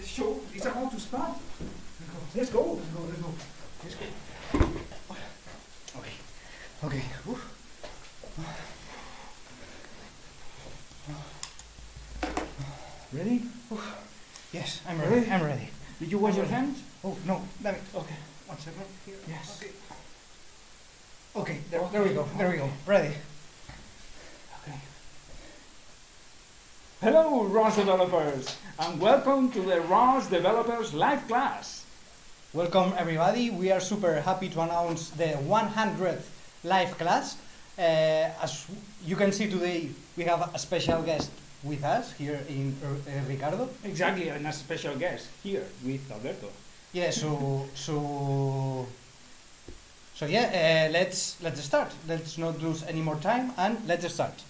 show is about to start. Let's go. Okay. Ready? Yes, I'm ready. Did you wash your hands? Oh, no, damn it. Okay. 1 second. Here. Yes. Okay. There we go. Ready. Okay. Hello, ROS developers, and welcome to the ROS Developers Live Class. Welcome, everybody. We are super happy to announce the 100th live class. As you can see today, we have a special guest with us here in Ricardo. Exactly, and a special guest here with Alberto. Yeah, so yeah, let's start. Let's not lose any more time, and let's start.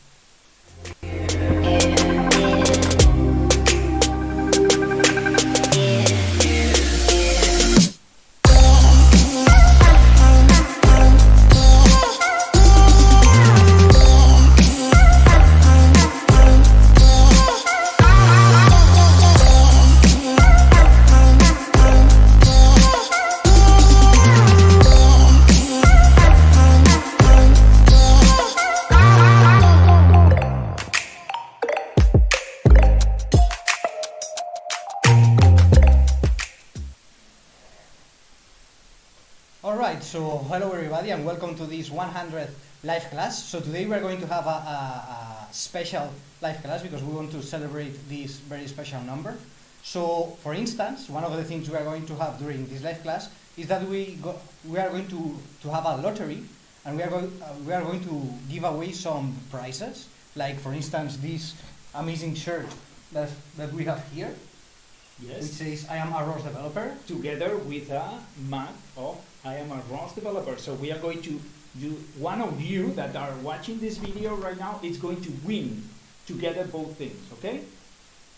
Alright, so hello everybody and welcome to this 100th live class. So today we're going to have a special live class because we want to celebrate this very special number. So for instance, one of the things we are going to have during this live class is that we are going to have a lottery, and we are going to give away some prizes, like for instance this amazing shirt that we have here. Yes. Which says I am a ROS developer. Together with a map of I am a ROS developer. So we are going to do, one of you that are watching this video right now is going to win together both things, okay?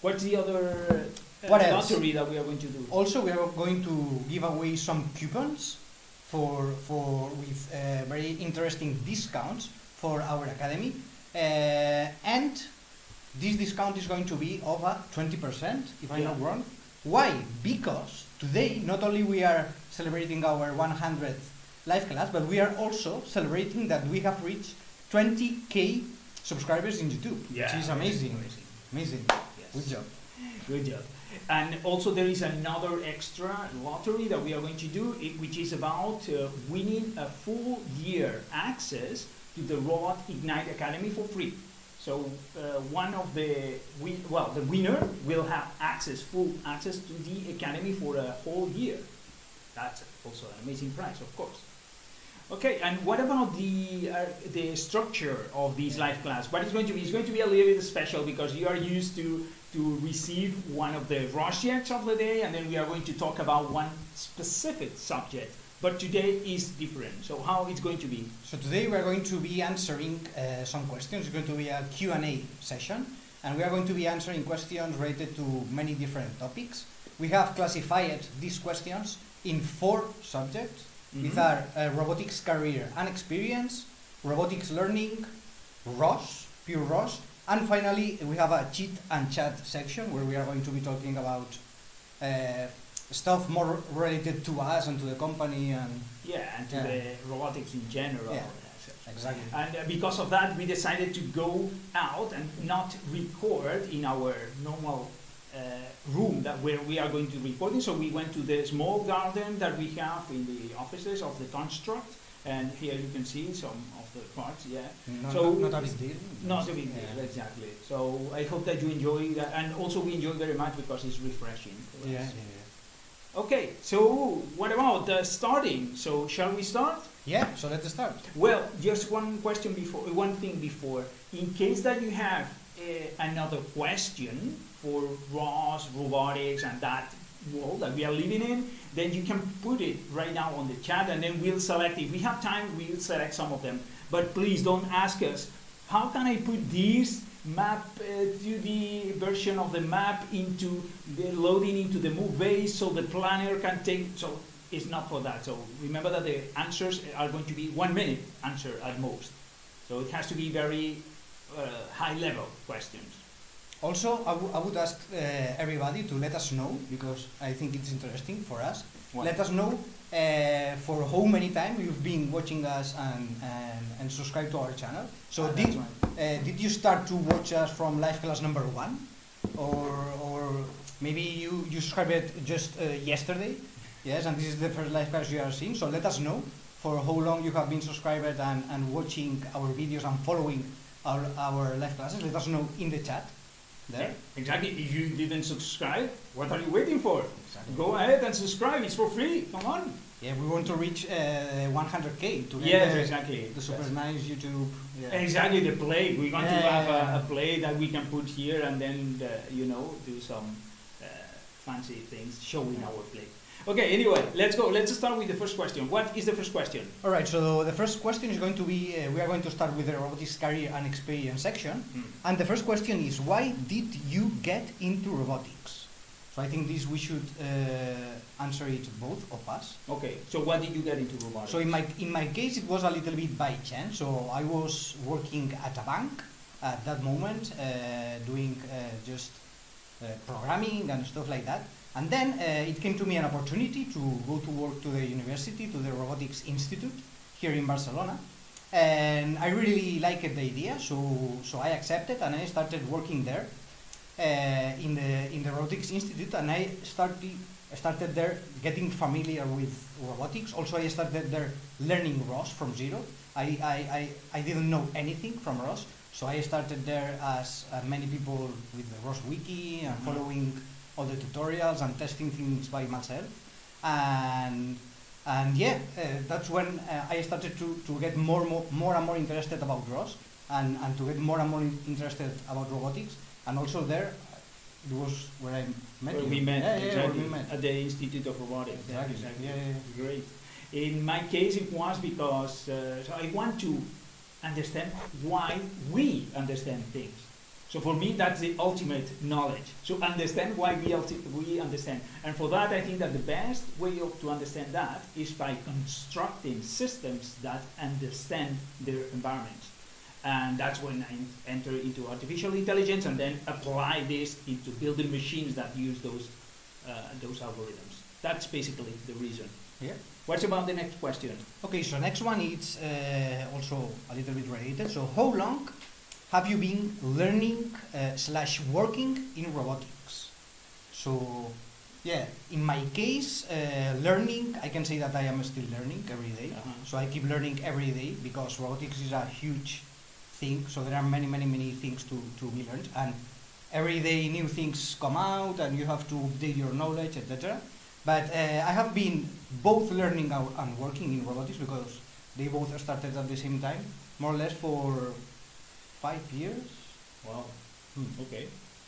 What's the other lottery that we are going to do? Also, we are going to give away some coupons with very interesting discounts for our academy. And this discount is going to be over 20%, if I'm not wrong. Why? Because today, not only we are celebrating our 100th live class, but we are also celebrating that we have reached 20k subscribers in YouTube, which is amazing. Amazing. Yes. Good job. And also there is another extra lottery that we are going to do, which is about winning a full year access to the Robot Ignite Academy for free. So the winner will have full access to the academy for a whole year. That's also an amazing prize, of course. Okay, and what about the structure of this live class? What it's going to be? It's going to be a little bit special because you are used to receive one of the ROS checks of the day, and then we are going to talk about one specific subject. But today is different. So how it's going to be? So today we are going to be answering some questions. It's going to be a Q&A session, and we are going to be answering questions related to many different topics. We have classified these questions in 4 subjects, with our robotics career and experience, robotics learning, ROS, pure ROS, and finally we have a chit and chat section where we are going to be talking about stuff more related to us and to the company and the robotics in general. Yeah, exactly. And because of that, we decided to go out and not record in our normal room where we are going to record in. So we went to the small garden that we have in the offices of the construct, and here you can see some of the parts. Not a big deal. Not a big deal, exactly. So I hope that you enjoy that, and also we enjoy very much because it's refreshing. Okay, so what about starting? So shall we start? Yeah, so let's start. Well, just one thing before. In case that you have another question for ROS, robotics, and that world that we are living in, then you can put it right now on the chat, and then we'll select. If we have time, we'll select some of them. But please don't ask us, how can I put this map to the version of the map into the loading into the move base so the planner can take. So it's not for that. So remember that the answers are going to be 1 minute answer at most. So it has to be very high level questions. Also, I would ask everybody to let us know, because I think it's interesting for us. What? Let us know for how many time you've been watching us and subscribe to our channel. So did you start to watch us from live class number 1? Or maybe you subscribed it just yesterday? Yes, and this is the first live class you are seeing. So let us know for how long you have been subscribed and watching our videos and following our live classes. Let us know in the chat there. Exactly. If you didn't subscribe, what are you waiting for? Exactly. Go ahead and subscribe. It's for free. Come on. Yeah, we want to reach 100K to get Yes, exactly. the super nice YouTube. Yeah. Exactly, the plate. We want to Yeah. have a plate that we can put here and then, do some fancy things showing our plate. Okay, anyway, let's go. Let's start with the first question. What is the first question? All right, so the first question is going to be, we are going to start with the robotics career and experience section. And the first question is, why did you get into robotics? So I think this we should answer it both of us. Okay, so why did you get into robotics? So in my case, it was a little bit by chance. So I was working at a bank at that moment, doing just programming and stuff like that. And then it came to me an opportunity to go to work to the university, to the Robotics Institute here in Barcelona. And I really liked the idea, so I accepted and I started working there in the Robotics Institute, and I started there getting familiar with robotics. Also, I started there learning ROS from zero. I didn't know anything from ROS, so I started there as many people with the ROS wiki and following all the tutorials and testing things by myself. And yeah, that's when I started to get more and more interested about ROS and to get more and more interested about robotics. And also there, it was where I met you. We met, exactly, where we met. at the Institute of Robotics. Exactly. Yeah. Great. In my case, it was because so I want to understand why we understand things. So for me, that's the ultimate knowledge. So understand why we understand. And for that, I think that the best way to understand that is by constructing systems that understand their environments. And that's when I enter into artificial intelligence and then apply this into building machines that use those algorithms. That's basically the reason. Yeah. What's about the next question? Okay, so next one is also a little bit related. So how long have you been learning / working in robotics? So yeah, in my case, learning, I can say that I am still learning every day. So I keep learning every day because robotics is a huge thing. So there are many things to be learned, and every day new things come out and you have to update your knowledge, etc. But I have been both learning and working in robotics because they both started at the same time, more or less for 5 years. Wow.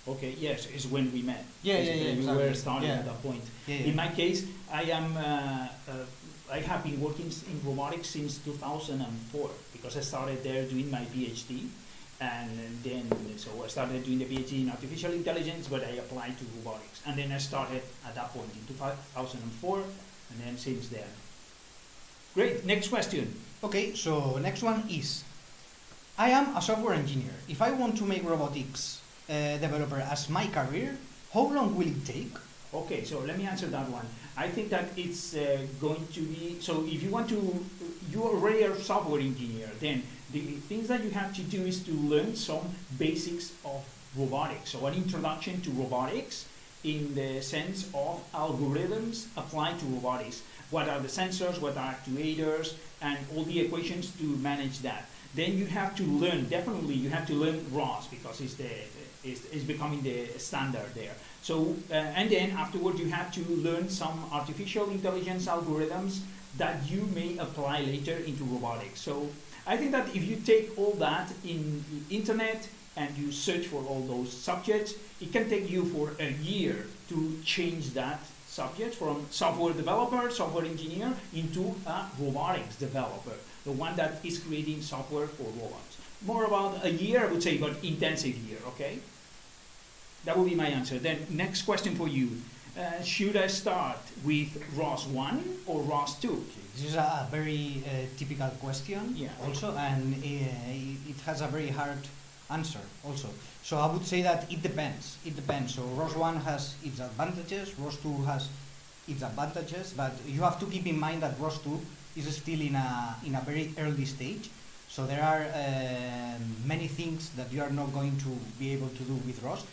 Okay. Yes, it's when we met. Yeah. We Exactly. were starting at that point. Yeah. In my case, I have been working in robotics since 2004 because I started there doing my PhD, and then so I started doing the PhD in artificial intelligence, but I applied to robotics, and then I started at that point in 2004, and then since then. Great. Next question. Okay, so next one is, I am a software engineer. If I want to make robotics developer as my career, how long will it take? Okay, so let me answer that one. I think that it's going to be, so if you want to, you already are a software engineer, then the things that you have to do is to learn some basics of robotics. So an introduction to robotics in the sense of algorithms applied to robotics. What are the sensors, what are actuators, and all the equations to manage that. Then you have to learn, definitely you have to learn ROS because it's becoming the standard there. So, and then afterwards you have to learn some artificial intelligence algorithms that you may apply later into robotics. So I think that if you take all that in the internet and you search for all those subjects, it can take you for a year to change that subject from software developer, software engineer, into a robotics developer, the one that is creating software for robots. More about a year, I would say, but intensive year, okay? That would be my answer. Then next question for you. Should I start with ROS 1 or ROS 2? This is a very typical question also, and it has a very hard answer also. So I would say that it depends. It depends. So ROS 1 has its advantages, ROS 2 has its advantages, but you have to keep in mind that ROS 2 is still in a very early stage. So there are many things that you are not going to be able to do with ROS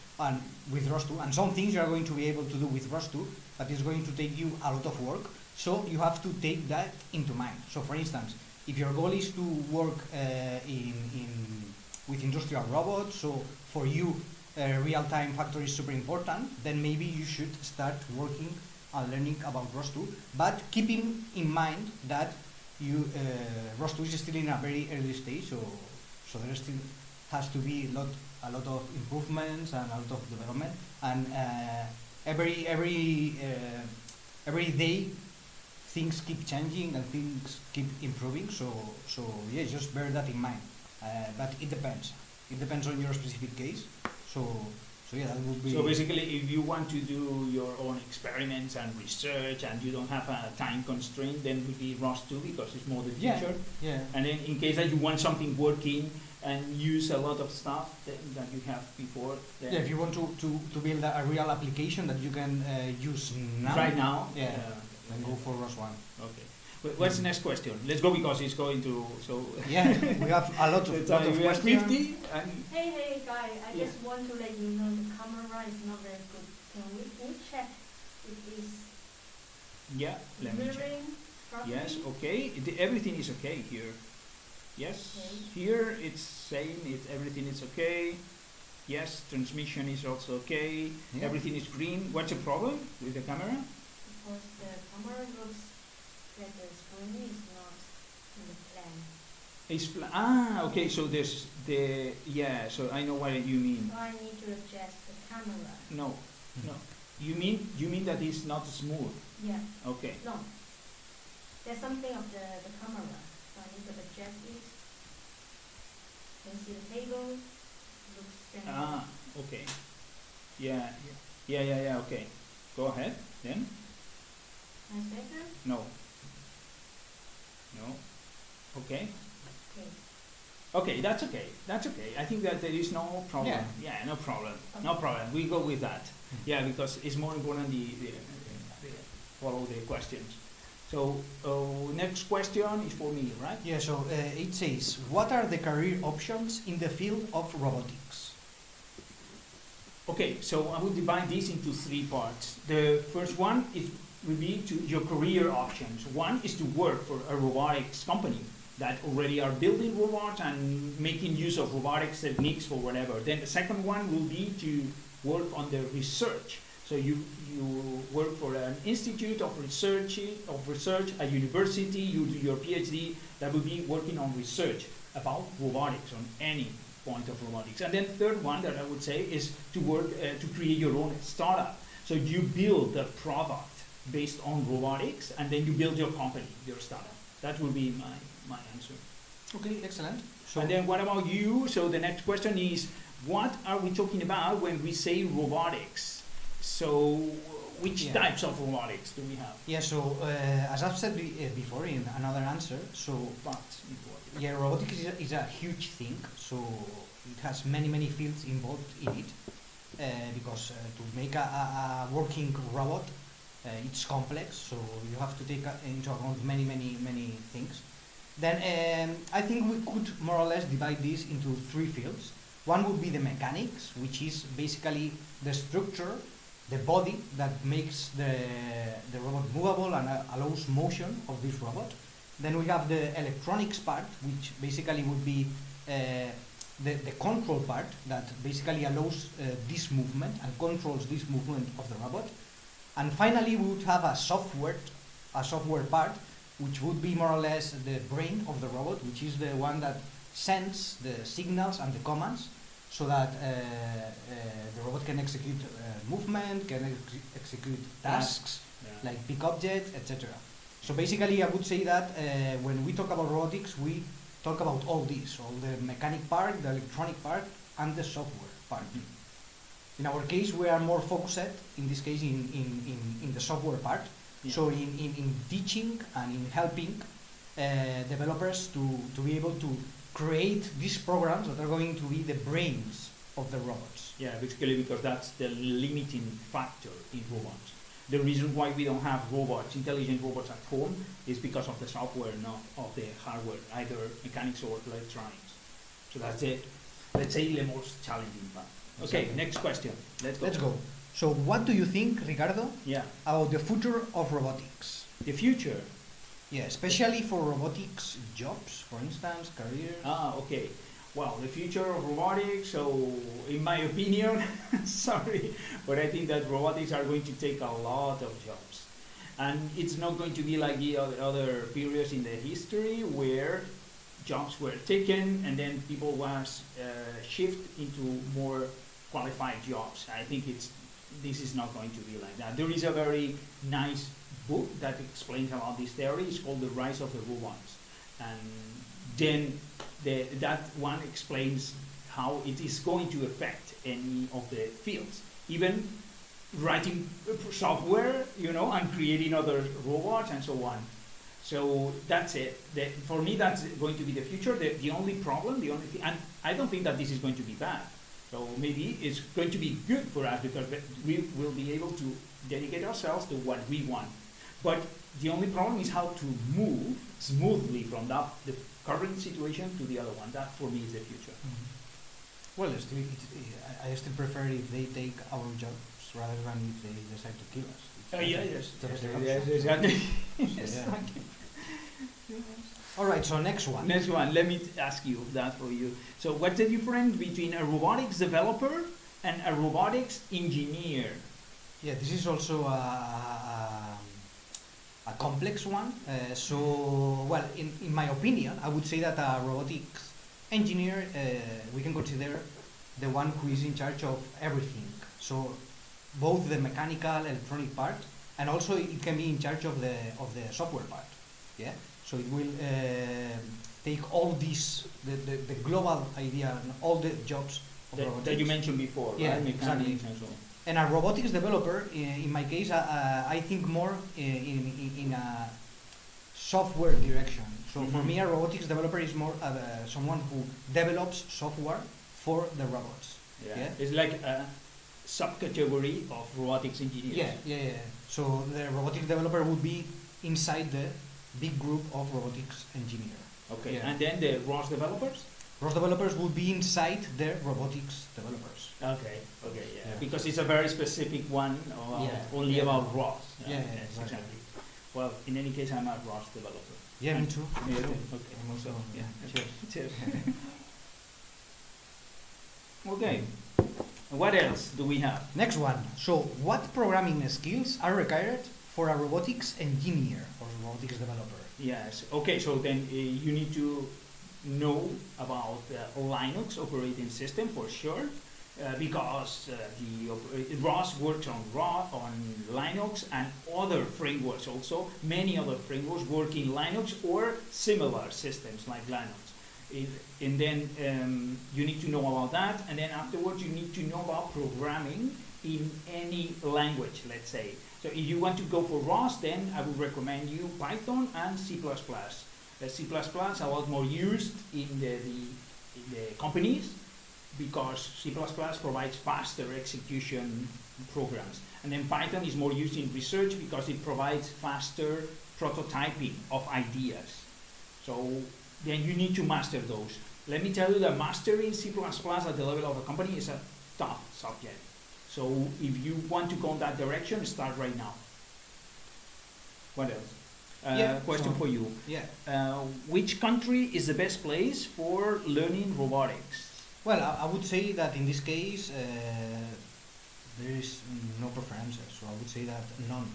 2, and some things you are going to be able to do with ROS 2, but it's going to take you a lot of work. So you have to take that into mind. So for instance, if your goal is to work with industrial robots, so for you real-time factory is super important, then maybe you should start working and learning about ROS 2, but keeping in mind that ROS 2 is still in a very early stage, so there still has to be a lot of improvements and a lot of development, and every day things keep changing and things keep improving. So yeah, just bear that in mind. But it depends. It depends on your specific case. So yeah, that would be. So basically, if you want to do your own experiments and research, and you don't have a time constraint, then it would be ROS 2 because it's more the future. Yeah. And then in case that you want something working and use a lot of stuff that you have before. Then Yeah, if you want to build a real application that you can use now. right now. Yeah. Then go for ROS 1. Okay. What's the next question? Let's go because it's going to so. Yeah, we have a lot of we have questions. 50 and Hey guy, I Yeah. just want to let you know the camera is not very good. Can we check if it's yeah. Let me check. mirroring properly? Yes. Okay. Everything is okay here. Yes. Okay. Here it's same. Everything is okay. Yes. Transmission is also okay. Yeah. Everything is green. What's the problem with the camera? Because the camera looks that the screen is not in the plan. Okay. So there's the So I know what you mean. So I need to adjust the camera. No. You mean that it's not smooth? Yeah. Okay. No. There's something of the camera. So I need to adjust it. Can you see the table? Looks standard. Okay. Yeah. Okay. Go ahead then. Nice better? No. Okay. Okay. Okay, that's okay. That's okay. I think that there is no problem. Yeah. No problem. Okay. No problem. We go with that. Yeah, because it's more important the follow the questions. So next question is for me, right? Yeah, so it says, what are the career options in the field of robotics? Okay, so I will divide this into three parts. The first one will be to your career options. One is to work for a robotics company that already are building robots and making use of robotics techniques for whatever. Then the second one will be to work on the research. So you work for an institute of research, a university, you do your PhD, that will be working on research about robotics, on any point of robotics. And then third one that I would say is to work, to create your own startup. So you build a product based on robotics, and then you build your company, your startup. That will be my answer. Okay, excellent. So And then what about you? So the next question is, what are we talking about when we say robotics? So which types of robotics do we have? yeah, so as I've said before in another answer, so Parts before. yeah, robotics is a huge thing. So it has many fields involved in it, because to make a working robot, it's complex. So you have to take into account many things. Then I think we could more or less divide this into three fields. One would be the mechanics, which is basically the structure, the body that makes the robot movable and allows motion of this robot. Then we have the electronics part, which basically would be the control part that basically allows this movement and controls this movement of the robot. And finally, we would have a software part, which would be more or less the brain of the robot, which is the one that sends the signals and the commands so that the robot can execute movement, can execute tasks, like pick objects, etc. So basically I would say that when we talk about robotics, we talk about all these, all the mechanic part, the electronic part, and the software part. In our case, we are more focused, in this case, in the software part. Yeah. So in teaching and in helping developers to be able to create these programs that are going to be the brains of the robots. Yeah, basically because that's the limiting factor in robots. The reason why we don't have robots, intelligent robots at home, is because of the software, not of the hardware, either mechanics or electronics. So that's it. Let's say the most challenging part. Okay, Exactly. next question. Let's go. So what do you think, Ricardo, Yeah, about the future of robotics? the future. Yeah, especially for robotics jobs, for instance, careers. Okay. Well, the future of robotics, so in my opinion, sorry, but I think that robotics are going to take a lot of jobs. And it's not going to be like the other periods in the history where jobs were taken and then people was shift into more qualified jobs. I think this is not going to be like that. There is a very nice book that explains about this theory. It's called The Rise of the Robots. And then that one explains how it is going to affect any of the fields. Even writing software, and creating other robots and so on. So that's it. For me, that's going to be the future. The only problem, and I don't think that this is going to be bad. So maybe it's going to be good for us because we will be able to dedicate ourselves to what we want. But the only problem is how to move smoothly from the current situation to the other one. That for me is the future. Well, I still prefer if they take our jobs rather than if they decide to kill us. Yes, Exactly. exactly. All right, so next one. Next one, let me ask you that for you. So what's the difference between a robotics developer and a robotics engineer? Yeah, this is also a complex one. Well, in my opinion, I would say that a robotics engineer, we can consider the one who is in charge of everything. So both the mechanical, electronic part, and also it can be in charge of the software part. Yeah. So it will take all these, the global idea and all the jobs of robotics. That you mentioned before, Yeah, right? exactly. Mechanics and so on. And a robotics developer, in my case, I think more in a software direction. So for me, a robotics developer is more someone who develops software for the robots. Yeah. It's like a subcategory of robotics engineers. Yeah. So the robotics developer would be inside the big group of robotics engineer. Okay. Yeah. And then the ROS developers? ROS developers would be inside the robotics developers. Okay, yeah. Yeah. Because it's a very specific one, only about ROS. Yeah, Yes, exactly. Well, in any case, I'm a ROS developer. Yeah, me too. Me too. Okay. Okay. I'm also, Yeah. cheers. Cheers. Okay. What else do we have? Next one. So, what programming skills are required for a robotics engineer or robotics developer? Yes. Okay. So then you need to know about Linux operating system for sure, because the ROS works on Linux and other frameworks also. Many other frameworks work in Linux or similar systems like Linux. And then you need to know about that, and then afterwards you need to know about programming in any language, let's say. So if you want to go for ROS, then I would recommend you Python and C++. C++ are a lot more used in the companies because C++ provides faster execution programs. And then Python is more used in research because it provides faster prototyping of ideas. So then you need to master those. Let me tell you that mastering C++ at the level of a company is a tough subject. So if you want to go in that direction, start right now. What else? Question for you. Yeah. Which country is the best place for learning robotics? Well, I would say that in this case there is no preferences, so I would say that none.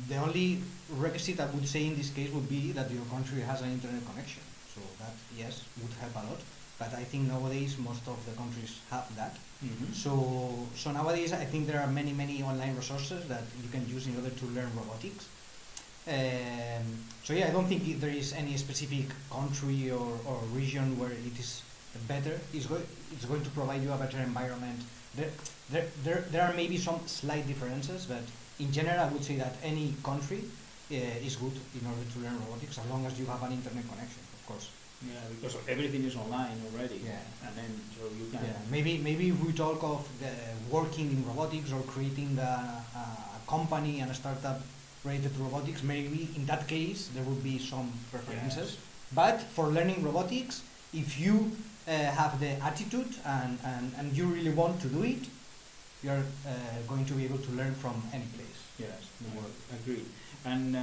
The only requisite I would say in this case would be that your country has an internet connection. So that, yes, would help a lot. But I think nowadays most of the countries have that. Mm-hmm. So nowadays I think there are many online resources that you can use in order to learn robotics. So yeah, I don't think there is any specific country or region where it is better. It's going to provide you a better environment. There are maybe some slight differences, but in general I would say that any country is good in order to learn robotics, as long as you have an internet connection, of course. Yeah, because everything is online already. Yeah. And then so you can. Yeah, maybe if we talk of working in robotics or creating a company and a startup related to robotics, maybe in that case there would be some preferences. Yes. But for learning robotics, if you have the attitude and you really want to do it, you're going to be able to learn from any place. Yes, agreed. And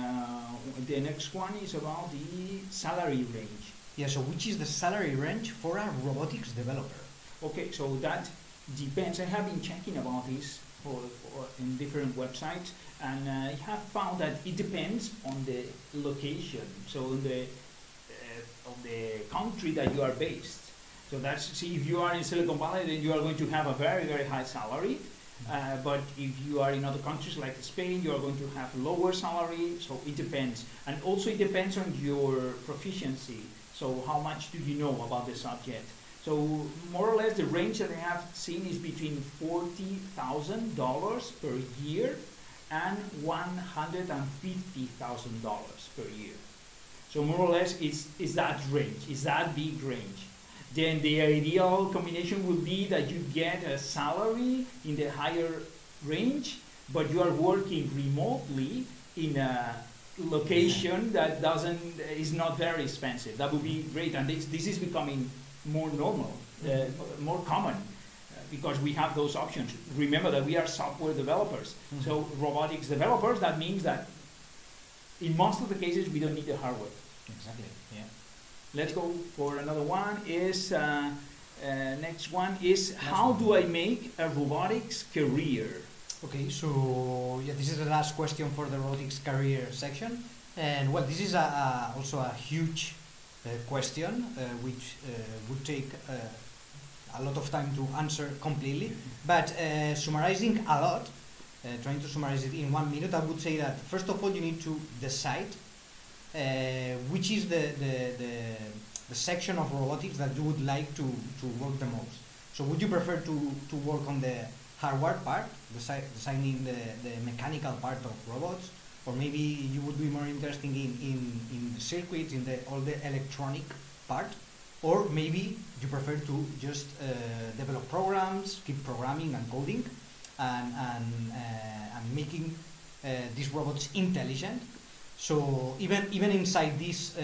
the next one is about the salary range. Yeah, so which is the salary range for a robotics developer? Okay, so that depends. I have been checking about this for in different websites, and I have found that it depends on the location. So in the of the country that you are based. So that's, see, if you are in Silicon Valley, then you are going to have a very, very high salary. But if you are in other countries like Spain, you are going to have lower salary. So it depends. And also it depends on your proficiency. So how much do you know about the subject? So more or less the range that I have seen is between $40,000 per year and $150,000 per year. So more or less it's that range, it's that big range. Then the ideal combination would be that you get a salary in the higher range, but you are working remotely in a location that is not very expensive. That would be great, and this is becoming more normal, more common, because we have those options. Remember that we are software developers, so robotics developers, that means that in most of the cases we don't need the hardware. Exactly, yeah. Let's go for another one. Next one is how do I make a robotics career? Okay, so yeah, this is the last question for the robotics career section, and well, this is also a huge question which would take a lot of time to answer completely. But summarizing a lot, trying to summarize it in 1 minute, I would say that first of all you need to decide which is the section of robotics that you would like to work the most. So would you prefer to work on the hardware part, designing the mechanical part of robots, or maybe you would be more interested in the circuits, in all the electronic part, or maybe you prefer to just develop programs, keep programming and coding, and making these robots intelligent. So even inside this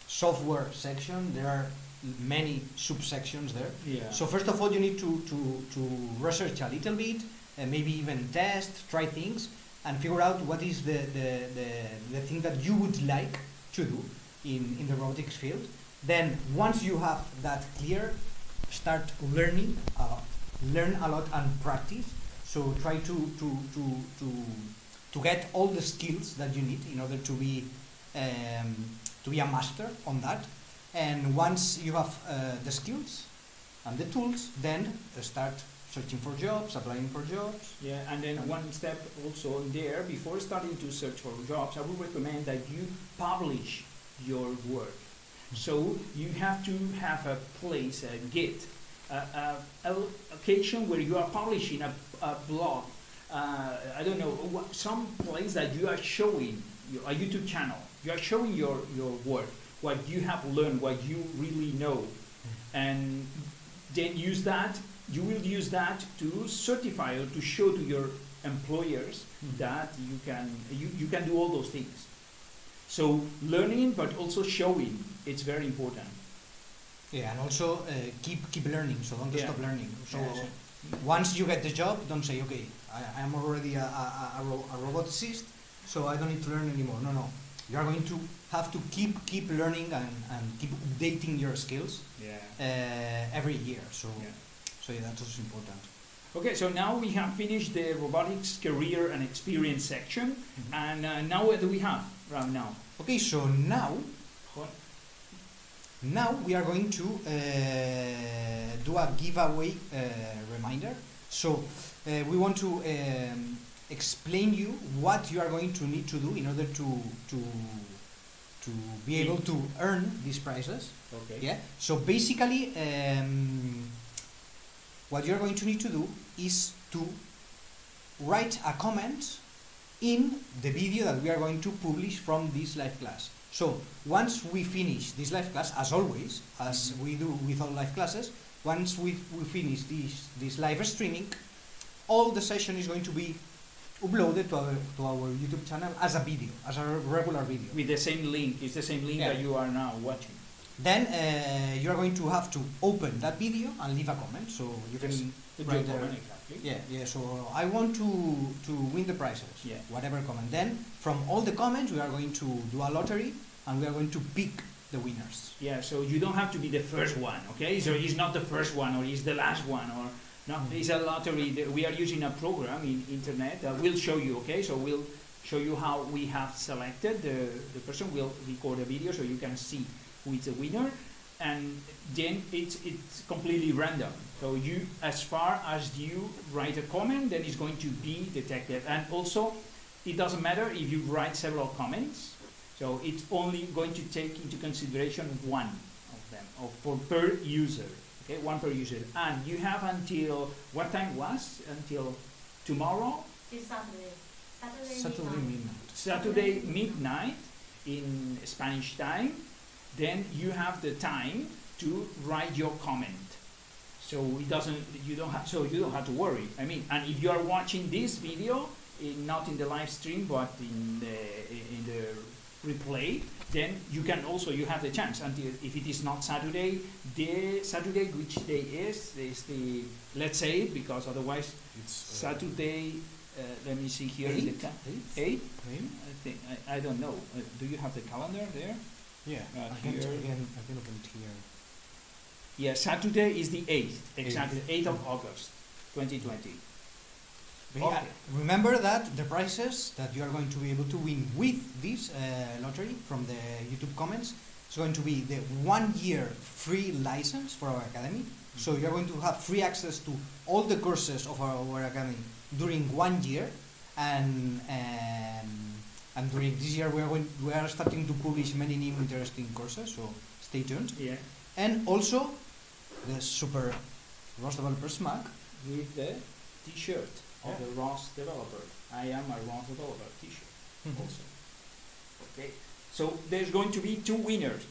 software section, there are many subsections there. Yeah. So first of all, you need to research a little bit, maybe even test, try things, and figure out what is the thing that you would like to do in the robotics field. Then once you have that clear, start learning a lot. Learn a lot and practice. So try to get all the skills that you need in order to be a master on that. And once you have the skills and the tools, then start searching for jobs, applying for jobs. Yeah, and then one step also there, before starting to search for jobs, I would recommend that you publish your work. So you have to have a place, a Git, a location where you are publishing a blog. I don't know, some place that you are showing, a YouTube channel, you are showing your work, what you have learned, what you really know, and then use that. You will use that to certify or to show to your employers that you can do all those things. So learning, but also showing, it's very important. Yeah, and also keep learning. So don't stop learning. So Yeah. once you get the job, don't say, okay, I am already a roboticist, so I don't need to learn anymore. No. You are going to have to keep learning and keep updating your skills every year. So yeah, that's also important. Okay, so now we have finished the robotics career and experience section, and now what do we have right now? Okay, so now we are going to do a giveaway reminder. So we want to explain you what you are going to need to do in order to be able to earn these prizes. Okay. Yeah. So basically, what you're going to need to do is to write a comment in the video that we are going to publish from this live class. So once we finish this live class, as always, as we do with all live classes, once we finish this live streaming, all the session is going to be uploaded to our YouTube channel as a video, as a regular video. With the same link, it's the same link Yeah. that you are now watching. Then you are going to have to open that video and leave a comment. So you can Put write your there. comment, exactly. Yeah. So I want to win the prizes. Yeah. Whatever comment. Then from all the comments, we are going to do a lottery, and we are going to pick the winners. Yeah, so you don't have to be the first one, okay? So he's not the first one, or he's the last one, or no, it's a lottery. We are using a program in internet that will show you, okay? So we'll show you how we have selected the person. We'll record a video so you can see who is the winner, and then it's completely random. So you, as far as you write a comment, then it's going to be detected. And also, it doesn't matter if you write several comments. So it's only going to take into consideration one of them, or per user. Okay, one per user. And you have until, what time was? Until tomorrow? This Saturday. Saturday midnight. Saturday midnight in Spanish time. Then you have the time to write your comment. So you don't have to worry. I mean, and if you are watching this video, not in the live stream, but in the replay, then you have the chance. Until if it is not Saturday, which day is the, let's say it, because otherwise It's Saturday. Let me see here. Eight? Eight? I think I don't know. Do you have the calendar there? Yeah. Not I can here. open it here. Yeah, Saturday is the 8th, exactly, 8th of August, 2020. Okay. Remember that the prizes that you are going to be able to win with this lottery from the YouTube comments is going to be the 1 year free license for our academy. So you are going to have free access to all the courses of our academy during 1 year, and during this year we are starting to publish many new interesting courses. So stay tuned. Yeah, And also the super ROS developers mug. with the T-shirt of Yeah. the ROS developer. I am a ROS developer T-shirt also. Okay, so there's going to be 2 winners.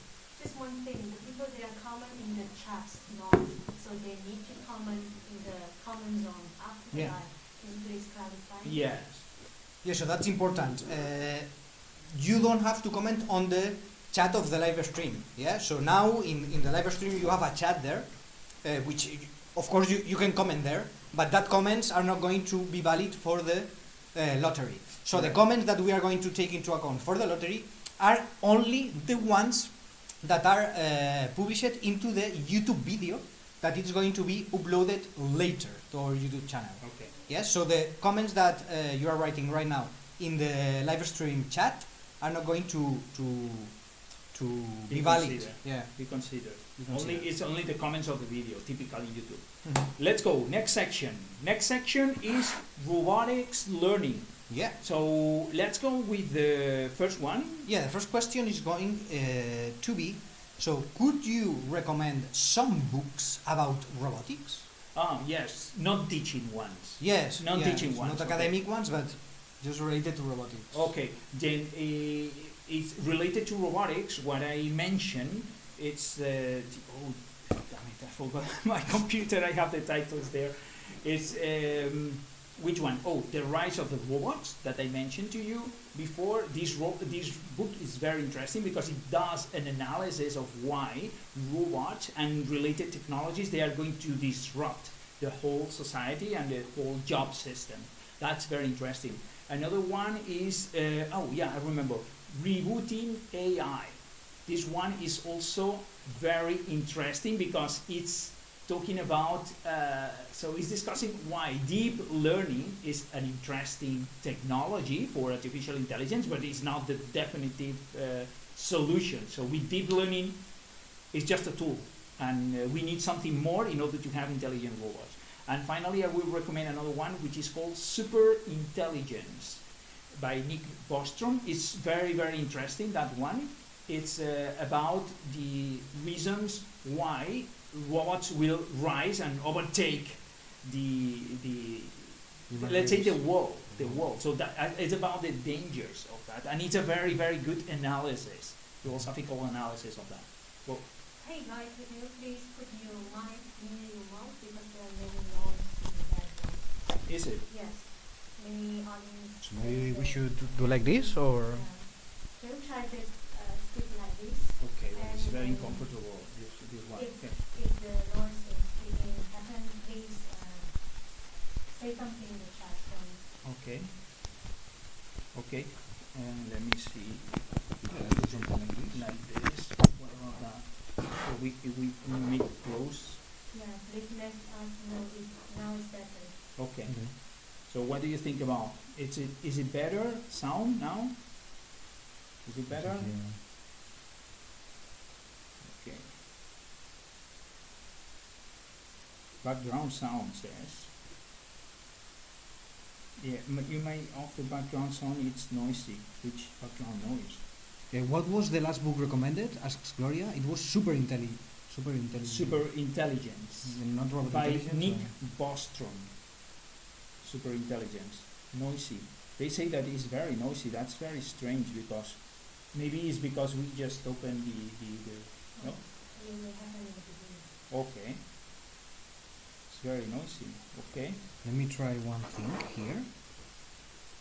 Just one thing, the people they are comment in the chat, not, so they need to comment in the comment zone after the Yeah. live. Can you please clarify? Yes. Yeah, so that's important. You don't have to comment on the chat of the live stream. Yeah, so now in the live stream you have a chat there, which of course you can comment there, but that comments are not going to be valid for the lottery. So the Right. comments that we are going to take into account for the lottery are only the ones that are published into the YouTube video that is going to be uploaded later to our YouTube channel. Okay. Yes, so the comments that you are writing right now in the live stream chat are not going to be valid. considered. Yeah. Be considered. Be considered. It's only the comments of the video, typically YouTube. Mhm. Let's go. Next section. Next section is robotics learning. Yeah. So let's go with the first one. Yeah, the first question is going to be, so could you recommend some books about robotics? Yes, not teaching ones. Yes. Non-teaching yes, ones, Not okay. academic ones, but just related to robotics. Okay, then it's related to robotics. What I mentioned, it's oh, damn it, I forgot my computer. I have the titles there. It's which one? Oh, the rise of the robots that I mentioned to you before. This book is very interesting because it does an analysis of why robots and related technologies they are going to disrupt the whole society and the whole job system. That's very interesting. Another one is oh yeah, I remember, rebooting AI. This one is also very interesting because it's talking about, so it's discussing why deep learning is an interesting technology for artificial intelligence, but it's not the definitive solution. So with deep learning, it's just a tool, and we need something more in order to have intelligent robots. And finally, I will recommend another one, which is called Super Intelligence by Nick Bostrom. It's very, very interesting, that one. It's about the reasons why robots will rise and overtake the let's say the world. So that it's about the dangers of that, and it's a very, very good analysis. philosophical analysis of that. Well, Hey guys, could you please put your mic near your mouth because there are many noise in the background. is it? Yes, many audience. So maybe we should do like this, or Can you try to speak like this? Okay, well, it's very And, uncomfortable, this one. If, Okay. if the noise is speaking happen, please say something in the chat room. Okay. Okay, and let me see. do something like this. Like this. What about that? So we make close. Yeah, please let us know if now is better. Okay. So what do you think about? Is it better sound now? Is it better? Okay. Background sound says. Yeah, you may off the background sound. It's noisy. Which background noise? What was the last book recommended? Asks Gloria. It was Super Intelligent. Super Intelligence Not Robot by Intelligence. Nick Bostrom. Super Intelligence. Noisy. They say that it's very noisy. That's very strange because maybe it's because we just opened the no? It will happen in the beginning. Okay. It's very noisy. Okay. Let me try one thing here.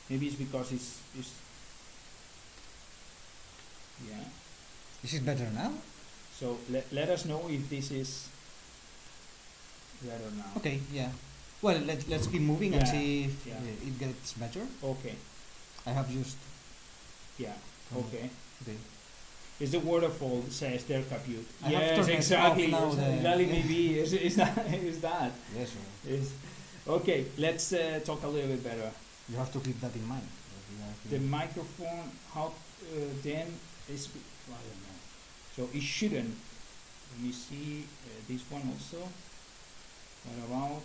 Maybe it's because it's yeah. This is better now. So let us know if this is better now. Okay, yeah. Well, let's keep moving and Yeah, see if yeah. it gets better. Okay. I have just Yeah. Oh. Okay. okay. Is the waterfall says their compute? I have Yes, turned it exactly. off now, Exactly. the- Maybe is that. Yes, Is okay. Let's talk a little bit better. you have to keep that in mind. The microphone, how then is I don't know. So it shouldn't. Let me see this one also. What about?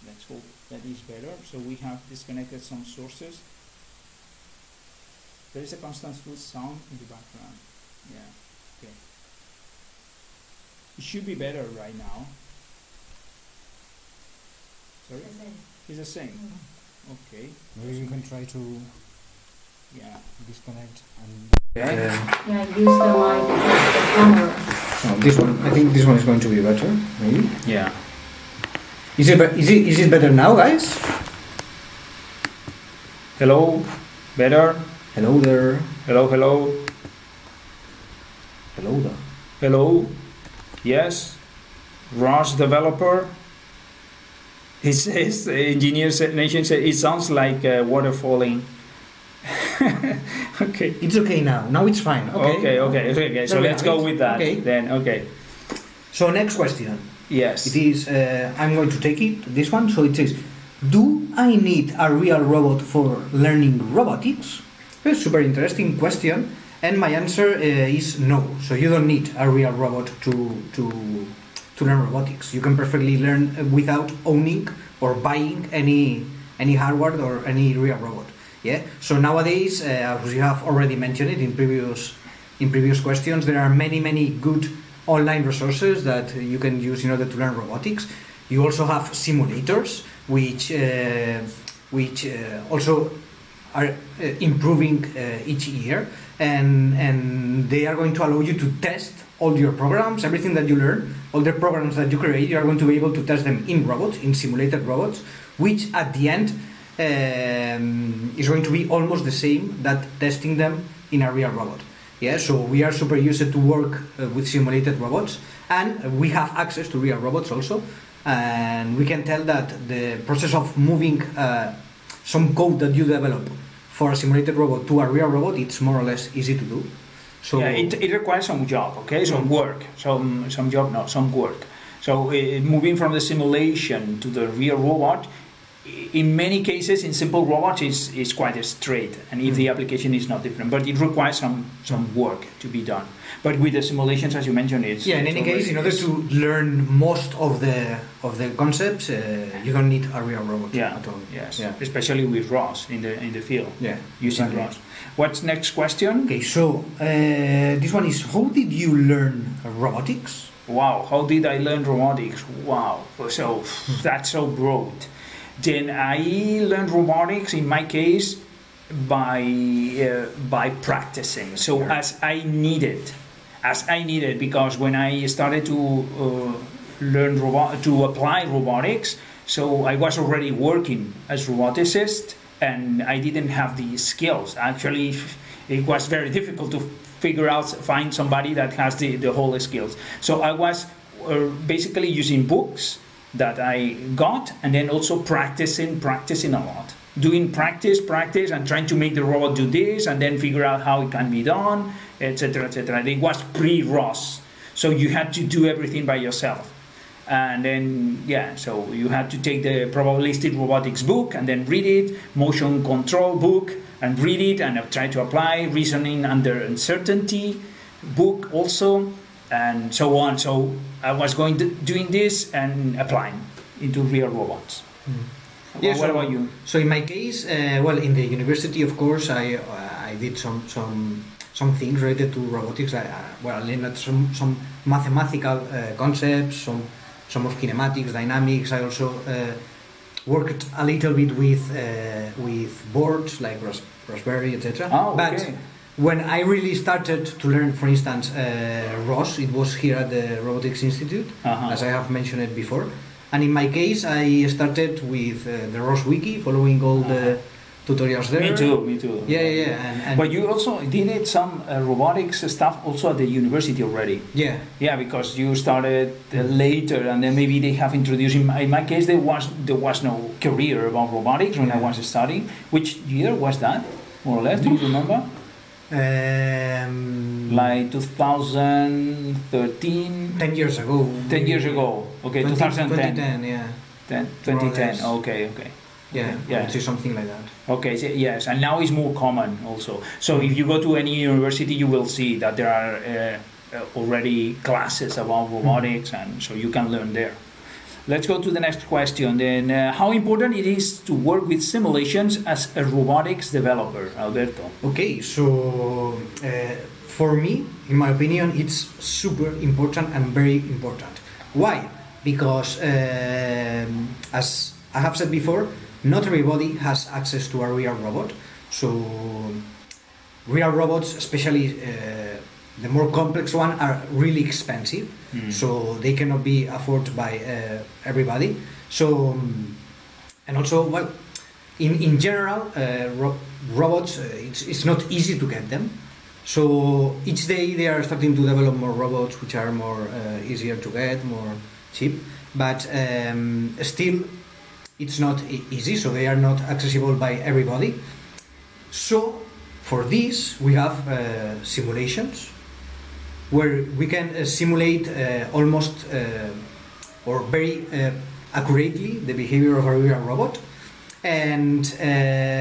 Let's hope that is better. So we have disconnected some sources. There is a constant full sound in the background. Yeah. Okay. It should be better right now. Sorry. The same. It's the same. Mm. Okay. Maybe we can try to Yeah. disconnect and. Yeah, use the mic as the camera. This one. I think this one is going to be better. Maybe. Yeah. Is it better now, guys? Hello. Better. Hello there. Hello. Hello. Hello there. Hello. Yes. ROS developer. He says, the engineer nation says, it sounds like water falling. Okay. It's okay now. Now it's fine. Okay. So let's go with that. Okay. Then, okay. So next question. Yes. It is. I'm going to take it. This one. So it says, do I need a real robot for learning robotics? A super interesting question. And my answer is no. So you don't need a real robot to learn robotics. You can perfectly learn without owning or buying any hardware or any real robot. Yeah. So nowadays, as you have already mentioned it in previous questions, there are many good online resources that you can use in order to learn robotics. You also have simulators, which also are improving each year, and they are going to allow you to test all your programs, everything that you learn, all the programs that you create. You are going to be able to test them in robots, in simulated robots, which at the end is going to be almost the same that testing them in a real robot. Yeah, so we are super used to work with simulated robots, and we have access to real robots also, and we can tell that the process of moving some code that you develop for a simulated robot to a real robot, it's more or less easy to do. So yeah, it requires some job, okay, some work, some job, no, some work. So moving from the simulation to the real robot, in many cases, in simple robots, is quite straight, and if the application is not different, but it requires some work to be done. But with the simulations, as you mentioned, it's in any case, in order to learn most of the concepts, you don't need a real robot at all. Yes, Yeah. especially with ROS in the field. Yeah, using exactly. ROS. What's next question? Okay, so this one is: how did you learn robotics? Wow, how did I learn robotics? Wow, so that's so broad. Then I learned robotics, in my case, by practicing. So as I needed, because when I started to learn to apply robotics, so I was already working as roboticist, and I didn't have the skills. Actually, it was very difficult to find somebody that has the whole skills. So I was basically using books that I got, and then also practicing a lot. Doing practice, and trying to make the robot do this, and then figure out how it can be done, etc., etc. It was pre-ROS, so you had to do everything by yourself. And then, so you had to take the probabilistic robotics book and then read it, motion control book, and read it, and try to apply reasoning under uncertainty book also, and so on. So I was doing this and applying into real robots. Yeah, what about you? So in my case, in the university, of course, I did some things related to robotics. I learned some mathematical concepts, some of kinematics, dynamics. I also worked a little bit with boards like Raspberry, etc. Oh, okay. But when I really started to learn, for instance, ROS, it was here at the Robotics Institute, as I have mentioned it before. And in my case, I started with the ROS wiki, following all the tutorials there. Me too. Yeah. But you also did some robotics stuff also at the university already. Yeah. Yeah, because you started later, and then maybe they have introduced. In my case, there was no career about robotics when I was studying. Which year was that, more or less? Do you remember? Like 2013. 10 years ago. 10 years ago. Okay, 2010. 2010, yeah. 2010. Okay. Yeah, I would say something like that. Okay, so yes, and now it's more common also. So if you go to any university, you will see that there are already classes about robotics, and so you can learn there. Let's go to the next question then. How important it is to work with simulations as a robotics developer, Alberto? Okay, so for me, in my opinion, it's super important and very important. Why? Because as I have said before, not everybody has access to a real robot. So real robots, especially the more complex ones, are really expensive. So they cannot be afforded by everybody. So and also, in general, robots, it's not easy to get them. So each day they are starting to develop more robots which are more easier to get, more cheap. But still, it's not easy. So they are not accessible by everybody. So for this, we have simulations, where we can simulate almost or very accurately the behavior of a real robot. And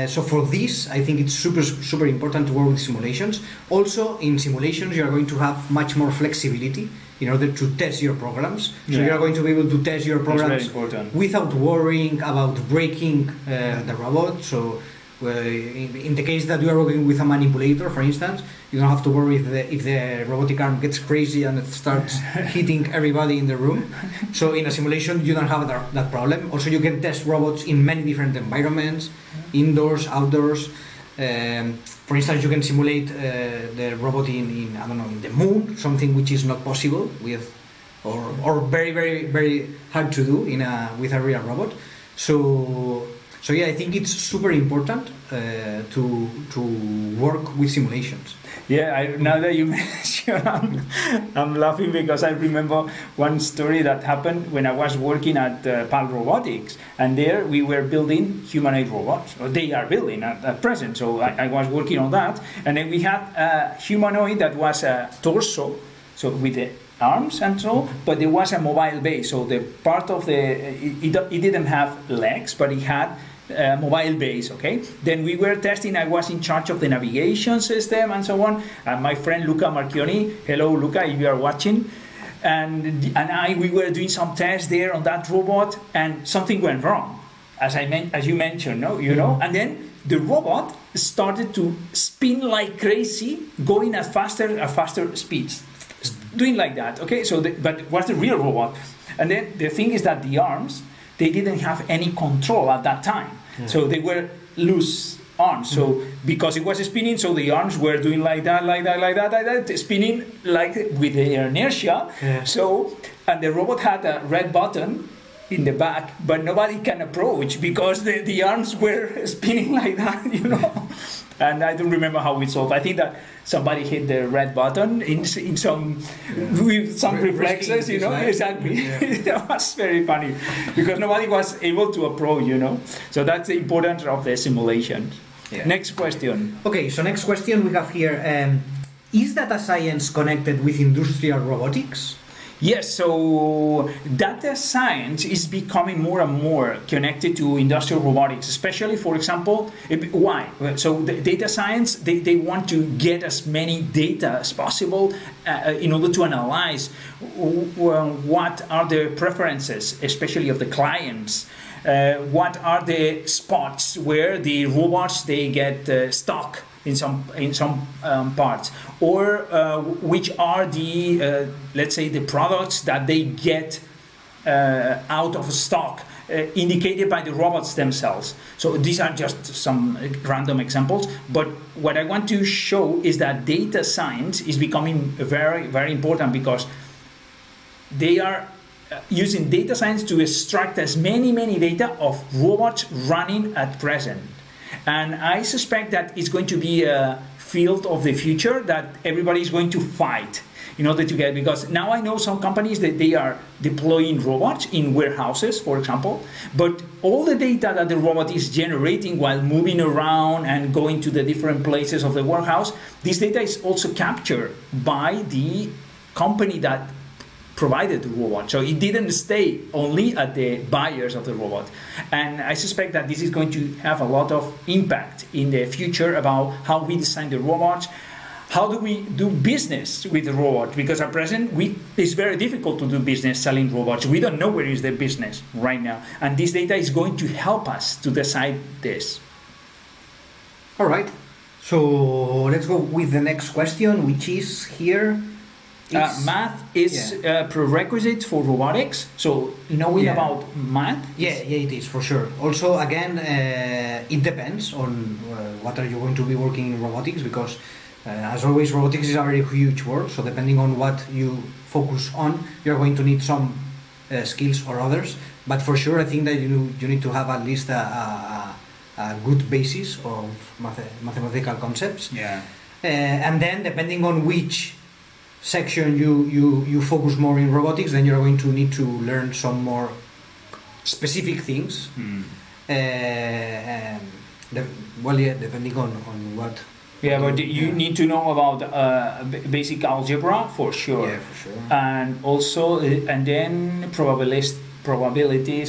so for this, I think it's super important to work with simulations. Also, in simulations, you are going to have much more flexibility in order to test your programs. So you are going to be able to test your programs without worrying about breaking the robot. So in the case that you are working with a manipulator, for instance, you don't have to worry if the robotic arm gets crazy and it starts hitting everybody in the room. So in a simulation, you don't have that problem. Also, you can test robots in many different environments, indoors, outdoors. For instance, you can simulate the robot in the moon, something which is not possible with, or very, very, very hard to do with a real robot. So yeah, I think it's super important to work with simulations. Yeah, now that you mention, I'm laughing because I remember one story that happened when I was working at PAL Robotics, and there we were building humanoid robots, or they are building at present. So I was working on that, and then we had a humanoid that was a torso, so with the arms and so, but there was a mobile base. So the part of it didn't have legs, but it had mobile base. Okay, then we were testing. I was in charge of the navigation system and so on, and my friend Luca Marchioni, hello Luca if you are watching, and we were doing some tests there on that robot, and something went wrong, as you mentioned, and then the robot started to spin like crazy, going at faster speeds, doing like that. Okay, so but it was the real robot, and then the thing is that the arms, they didn't have any control at that time. So they were loose arms. So because it was spinning, so the arms were doing like that, spinning like with the inertia. Yeah. So, and the robot had a red button in the back, but nobody can approach because the arms were spinning like that, you know. And I don't remember how we solved. I think that somebody hit the red button in some with some reflexes, you know. Exactly. Yeah. That was very funny because nobody was able to approach, you know. So that's the importance of the simulation. Yeah. Next question. Okay, so next question we have here. Is data science connected with industrial robotics? Yes, so data science is becoming more and more connected to industrial robotics, especially, for example, why? So the data science, they want to get as many data as possible in order to analyze what are the preferences, especially of the clients. What are the spots where the robots they get stuck in some parts, or which are the let's say the products that they get out of stock, indicated by the robots themselves. So these are just some random examples, but what I want to show is that data science is becoming very, very important because they are using data science to extract as many data of robots running at present. And I suspect that it's going to be a field of the future that everybody is going to fight in order to get, because now I know some companies that they are deploying robots in warehouses, for example, but all the data that the robot is generating while moving around and going to the different places of the warehouse, this data is also captured by the company that provided the robot. So it didn't stay only at the buyers of the robot. And I suspect that this is going to have a lot of impact in the future about how we design the robots, how do we do business with the robot, because at present it's very difficult to do business selling robots. We don't know where is the business right now. And this data is going to help us to decide this. All right. So let's go with the next question, which is here. Math is prerequisite for robotics, so knowing about math. Yeah, it is for sure. Also, again, it depends on what are you going to be working in robotics, because as always, robotics is a very huge world. So depending on what you focus on, you're going to need some skills or others. But for sure, I think that you need to have at least a good basis of mathematical concepts. Yeah. And then depending on which section you focus more in robotics, then you're going to need to learn some more specific things. Depending on what. Yeah, but you need to know about basic algebra for sure. Yeah, for sure. And also, and then probabilities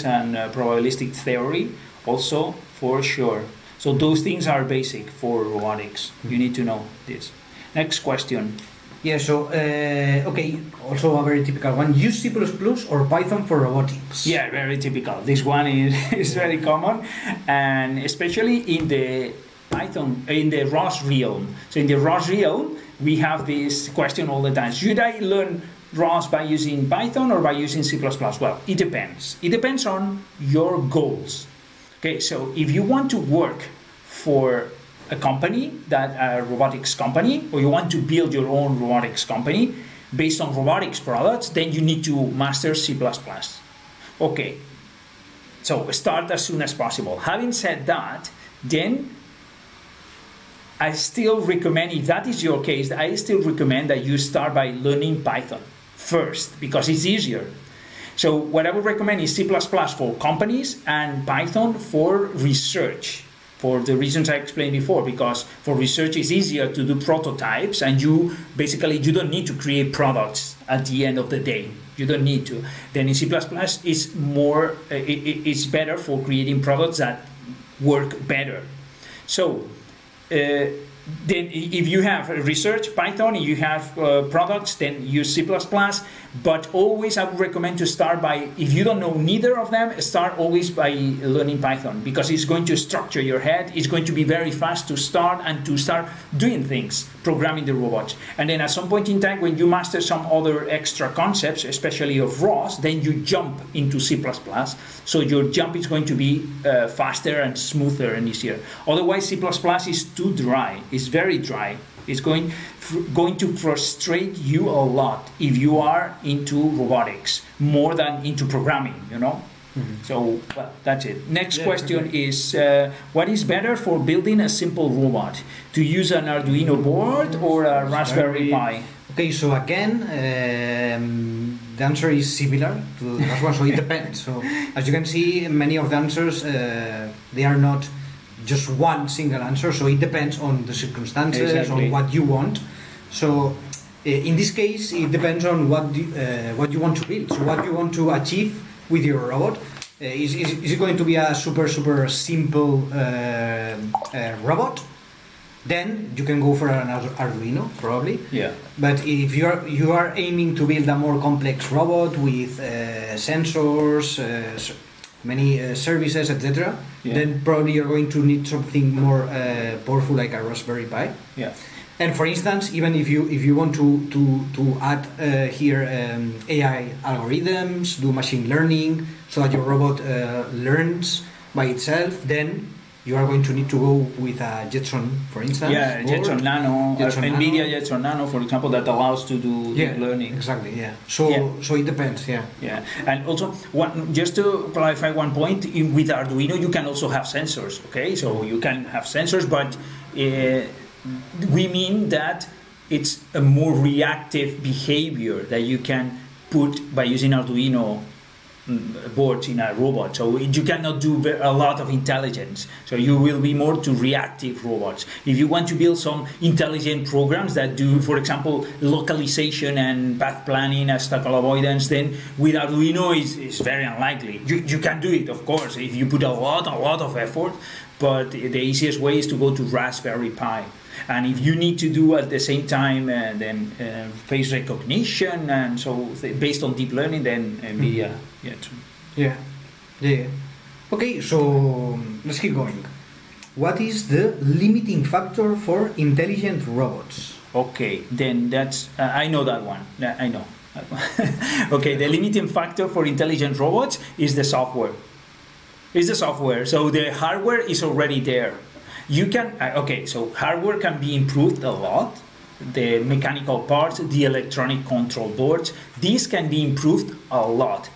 and probabilistic theory also for sure. So those things are basic for robotics. You need to know this. Next question. Yeah, so, okay, also a very typical one. Use C++ or Python for robotics? Yeah, very typical. This one is very common, and especially in the Python, in the ROS realm. So in the ROS realm, we have this question all the time. Should I learn ROS by using Python or by using C++? Well, it depends. It depends on your goals. Okay, so if you want to work for a company, a robotics company, or you want to build your own robotics company based on robotics products, then you need to master C++. Okay, so start as soon as possible. Having said that, then I still recommend, if that is your case, I still recommend that you start by learning Python first, because it's easier. So what I would recommend is C++ for companies and Python for research. For the reasons I explained before, because for research it's easier to do prototypes, and you don't need to create products at the end of the day. You don't need to. Then in C++ is more, it's better for creating products that work better. So then if you have research Python, if you have products, then use C++. But always I would recommend to start by, if you don't know neither of them, start always by learning Python, because it's going to structure your head. It's going to be very fast to start and to start doing things, programming the robots. And then at some point in time, when you master some other extra concepts, especially of ROS, then you jump into C++. So your jump is going to be faster and smoother and easier. Otherwise, C++ is too dry. It's very dry. It's going to frustrate you a lot if you are into robotics more than into programming, you know. So, well, that's it. Next question is, what is better for building a simple robot? To use an Arduino board or a Raspberry Pi? Okay, so again, the answer is similar to the last one, so it depends. So, as you can see, many of the answers, they are not just one single answer, so it depends on the circumstances, exactly, on what you want. So, in this case, it depends on what you want to build, so what you want to achieve with your robot. Is it going to be a super simple robot? Then you can go for an Arduino, probably. Yeah. But if you are aiming to build a more complex robot with sensors, many services, etc., then probably you're going to need something more powerful, like a Raspberry Pi. Yeah. And for instance, even if you want to add here AI algorithms, do machine learning, so that your robot learns by itself, then you are going to need to go with a Jetson, for instance. Yeah, Jetson Nano, NVIDIA Jetson Nano, for example, that allows to do deep learning. Exactly, yeah. So it depends, yeah. Yeah, and also, just to clarify one point, with Arduino you can also have sensors, okay? So you can have sensors, but we mean that it's a more reactive behavior that you can put by using Arduino boards in a robot. So you cannot do a lot of intelligence. So you will be more to reactive robots. If you want to build some intelligent programs that do, for example, localization and path planning, obstacle avoidance, then with Arduino it's very unlikely. You can do it, of course, if you put a lot of effort, but the easiest way is to go to Raspberry Pi. And if you need to do at the same time face recognition, and so based on deep learning, then NVIDIA. Yeah. Okay, so let's keep going. What is the limiting factor for intelligent robots? Okay, then that's I know that one. I know. Okay, the limiting factor for intelligent robots is the software. So the hardware is already there. You can so hardware can be improved a lot. The mechanical parts, the electronic control boards, these can be improved a lot.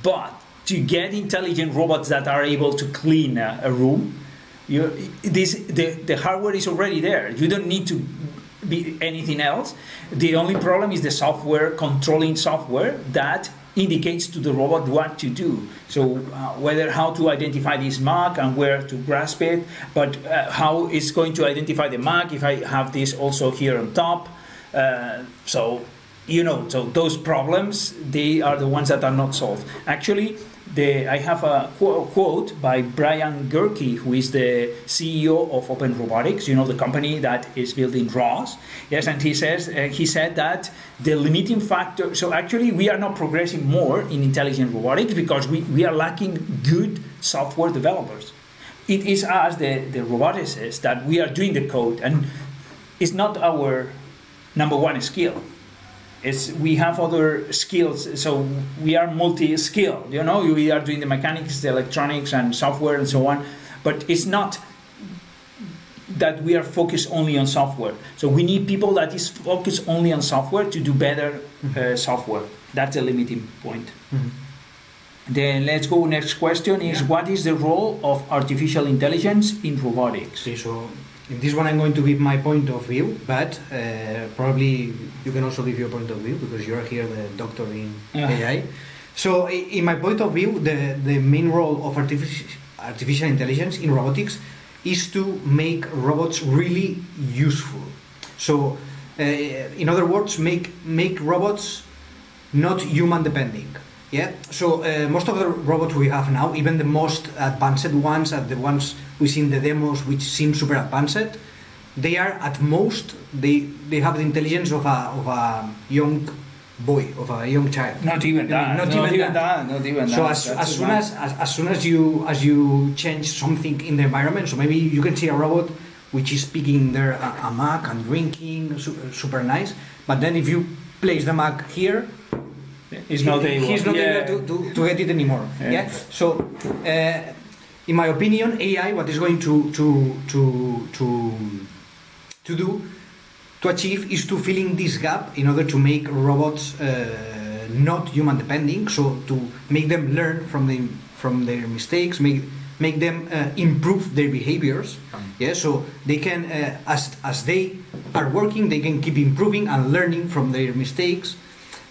But to get intelligent robots that are able to clean a room, the hardware is already there. You don't need to be anything else. The only problem is the software, controlling software that indicates to the robot what to do. So how to identify this mark and where to grasp it, but how it's going to identify the mark if I have this also here on top. So those problems, they are the ones that are not solved. Actually, I have a quote by Brian Gerke, who is the CEO of Open Robotics, the company that is building ROS. Yes, and he said that the limiting factor, so actually we are not progressing more in intelligent robotics because we are lacking good software developers. It is us, the roboticists, that we are doing the code, and it's not our number one skill. We have other skills, so we are multi-skilled, we are doing the mechanics, the electronics and software and so on, but it's not that we are focused only on software. So we need people that is focused only on software to do better software. That's a limiting point. Mm-hmm. Then let's go, next question is, what is the role of artificial intelligence in robotics? Okay, so in this one I'm going to give my point of view, but probably you can also give your point of view because you're here the doctor in AI. So in my point of view, the main role of artificial intelligence in robotics is to make robots really useful. So in other words, make robots not human depending. Yeah. So most of the robots we have now, even the most advanced ones, the ones we see in the demos, which seem super advanced, they are at most, they have the intelligence of a young boy, of a young child. Not even that. Not even that. So as soon as you change something in the environment, so maybe you can see a robot which is picking there a mug and drinking, super nice. But then if you place the mug here, he's not able to get it anymore. Yeah. So in my opinion, AI, what is going to do, to achieve, is to fill in this gap in order to make robots not human depending, so to make them learn from their mistakes, make them improve their behaviors. Yeah, so they can, as they are working, they can keep improving and learning from their mistakes,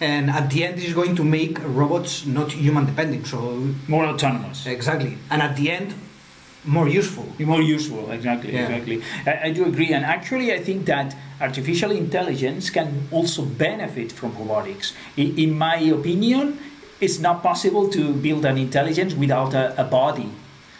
and at the end, this is going to make robots not human depending, so more autonomous. Exactly, and at the end, more useful. More useful, exactly. I do agree, and actually I think that artificial intelligence can also benefit from robotics. In my opinion, it's not possible to build an intelligence without a body.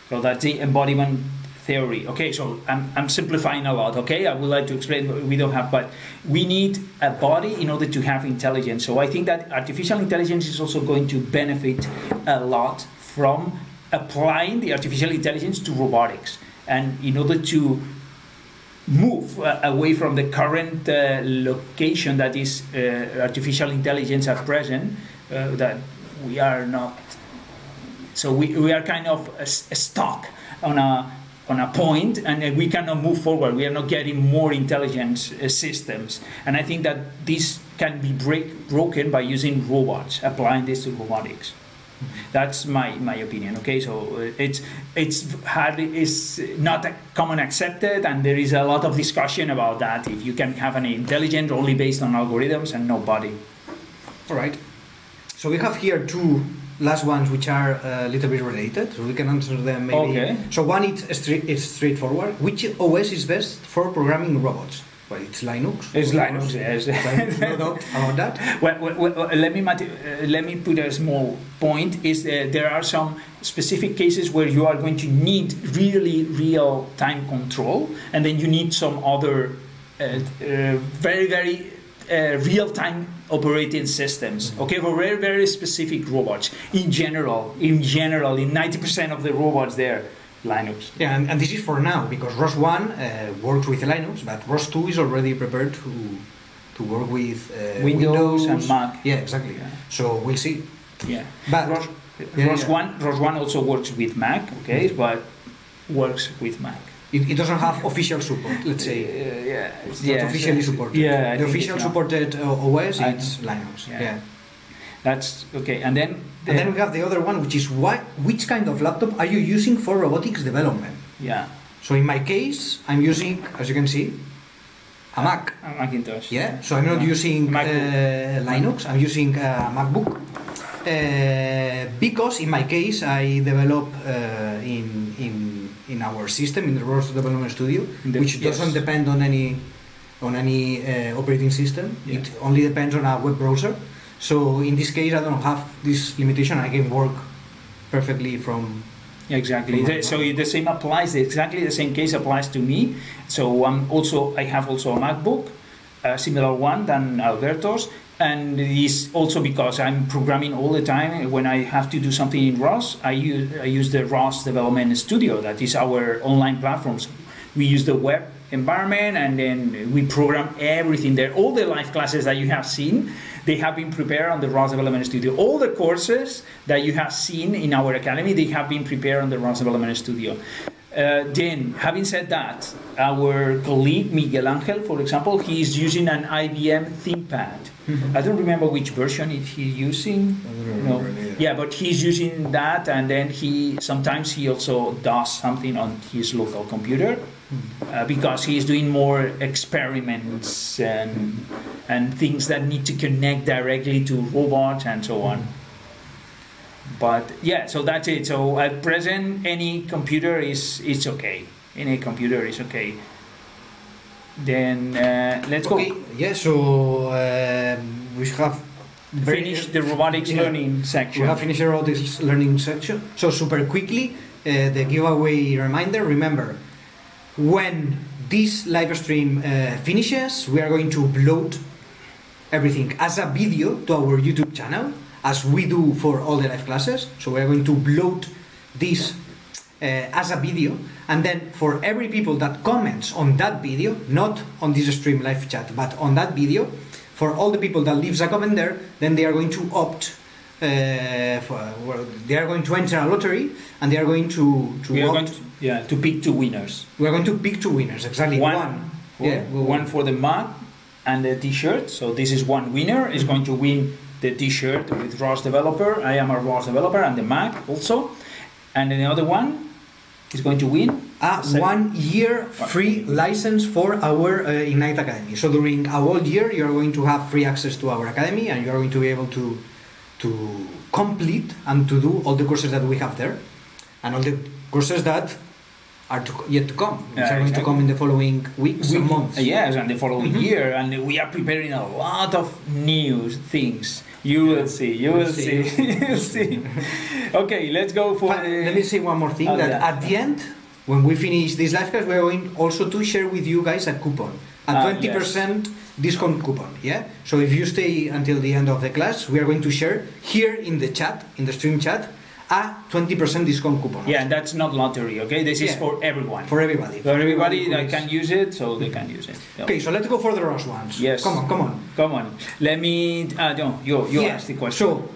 So that's the embodiment theory. Okay, so I'm simplifying a lot, okay? I would like to explain what we don't have, but we need a body in order to have intelligence. So I think that artificial intelligence is also going to benefit a lot from applying the artificial intelligence to robotics, and in order to move away from the current location that is artificial intelligence at present, that we are not, so we are kind of stuck on a point, and we cannot move forward. We are not getting more intelligence systems, and I think that this can be broken by using robots, applying this to robotics. That's my opinion. Okay, so it's not common accepted, and there is a lot of discussion about that. If you can have an intelligence only based on algorithms and no body. All right. So we have here two last ones which are a little bit related, so we can answer them maybe. Okay. So one is straightforward. Which OS is best for programming robots? Well, it's Linux. It's Linux, yes. No doubt about that. Well, let me put a small point. Is there are some specific cases where you are going to need really real-time control, and then you need some other very real-time operating systems. Mm-hmm. Okay, for very specific robots. In general, in 90% of the robots there. Linux. Yeah, and this is for now, because ROS 1 works with Linux, but ROS 2 is already prepared to work with Windows and Mac. Yeah, exactly. Yeah. So we'll see. Yeah, but ROS 1 also works with Mac, okay, but works with Mac. It doesn't have official support, let's say. It's not officially supported. Yeah, the official supported OS it's Linux. Yeah. That's okay, and then we have the other one, which is which kind of laptop are you using for robotics development? Yeah. So in my case, I'm using, as you can see, a Mac. A Macintosh. Yeah. So I'm not using Linux. I'm using a MacBook because in my case I develop in our system, in the ROS Development Studio, which doesn't depend on any operating system. Yeah. It only depends on a web browser. So in this case, I don't have this limitation. I can work perfectly from. Exactly. So the same applies. Exactly the same case applies to me. So I have also a MacBook, a similar one than Alberto's, and it's also because I'm programming all the time. When I have to do something in ROS, I use the ROS Development Studio. That is our online platforms. We use the web environment, and then we program everything there. All the live classes that you have seen, they have been prepared on the ROS Development Studio. All the courses that you have seen in our academy, they have been prepared on the ROS Development Studio. Then, having said that, our colleague Miguel Angel, for example, he is using an IBM ThinkPad. Mm-hmm. I don't remember which version he's using. Yeah, but he's using that, and then sometimes he also does something on his local computer. Because he is doing more experiments and things that need to connect directly to robots and so on. But yeah, so that's it. So at present, any computer is okay. Any computer is okay. Then let's go. Yeah. So we have finished the robotics learning section. We have finished the robotics learning section. So super quickly, the giveaway reminder. Remember, when this live stream finishes, we are going to upload everything as a video to our YouTube channel, as we do for all the live classes. So we are going to upload this as a video, and then for every people that comments on that video, not on this stream live chat, but on that video, for all the people that leaves a comment there, then they are going to opt they are going to enter a lottery, and they are going to to pick two winners. We are going to pick two winners, exactly. One for the mug and the t-shirt. So this is one winner is going to win the t-shirt with ROS developer. I am a ROS developer, and the mug also. And then the other one is going to win a 1 year free license for our Ignite Academy. So during a whole year, you are going to have free access to our academy, and you are going to be able to complete and to do all the courses that we have there, and all the courses that are yet to come, which are going to come in the following weeks and months. Yes, and the following year, and we are preparing a lot of new things. You will see. You'll see. Okay, let's go for. Let me say one more thing. At the end, when we finish this live class, we are going also to share with you guys a coupon, a 20% discount coupon. Yeah. So if you stay until the end of the class, we are going to share here in the chat, in the stream chat, a 20% discount coupon. Yeah, and that's not lottery. Okay, this is for everyone. For everybody. For everybody that can use it, so they can use it. Yep. Okay, so let's go for the ROS ones. Yes. Come on. Let me. No, you ask the question. So,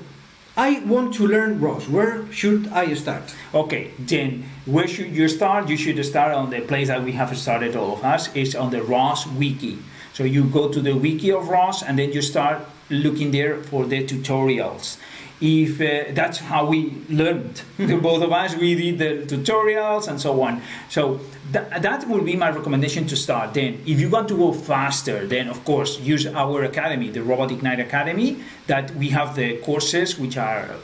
I want to learn ROS. Where should I start? Okay, then where should you start? You should start on the place that we have started, all of us. It's on the ROS wiki. So you go to the wiki of ROS, and then you start looking there for the tutorials. If that's how we learned, both of us, we did the tutorials and so on. So that will be my recommendation to start. Then, if you want to go faster, then of course use our academy, the Robot Ignite Academy. That we have the courses which are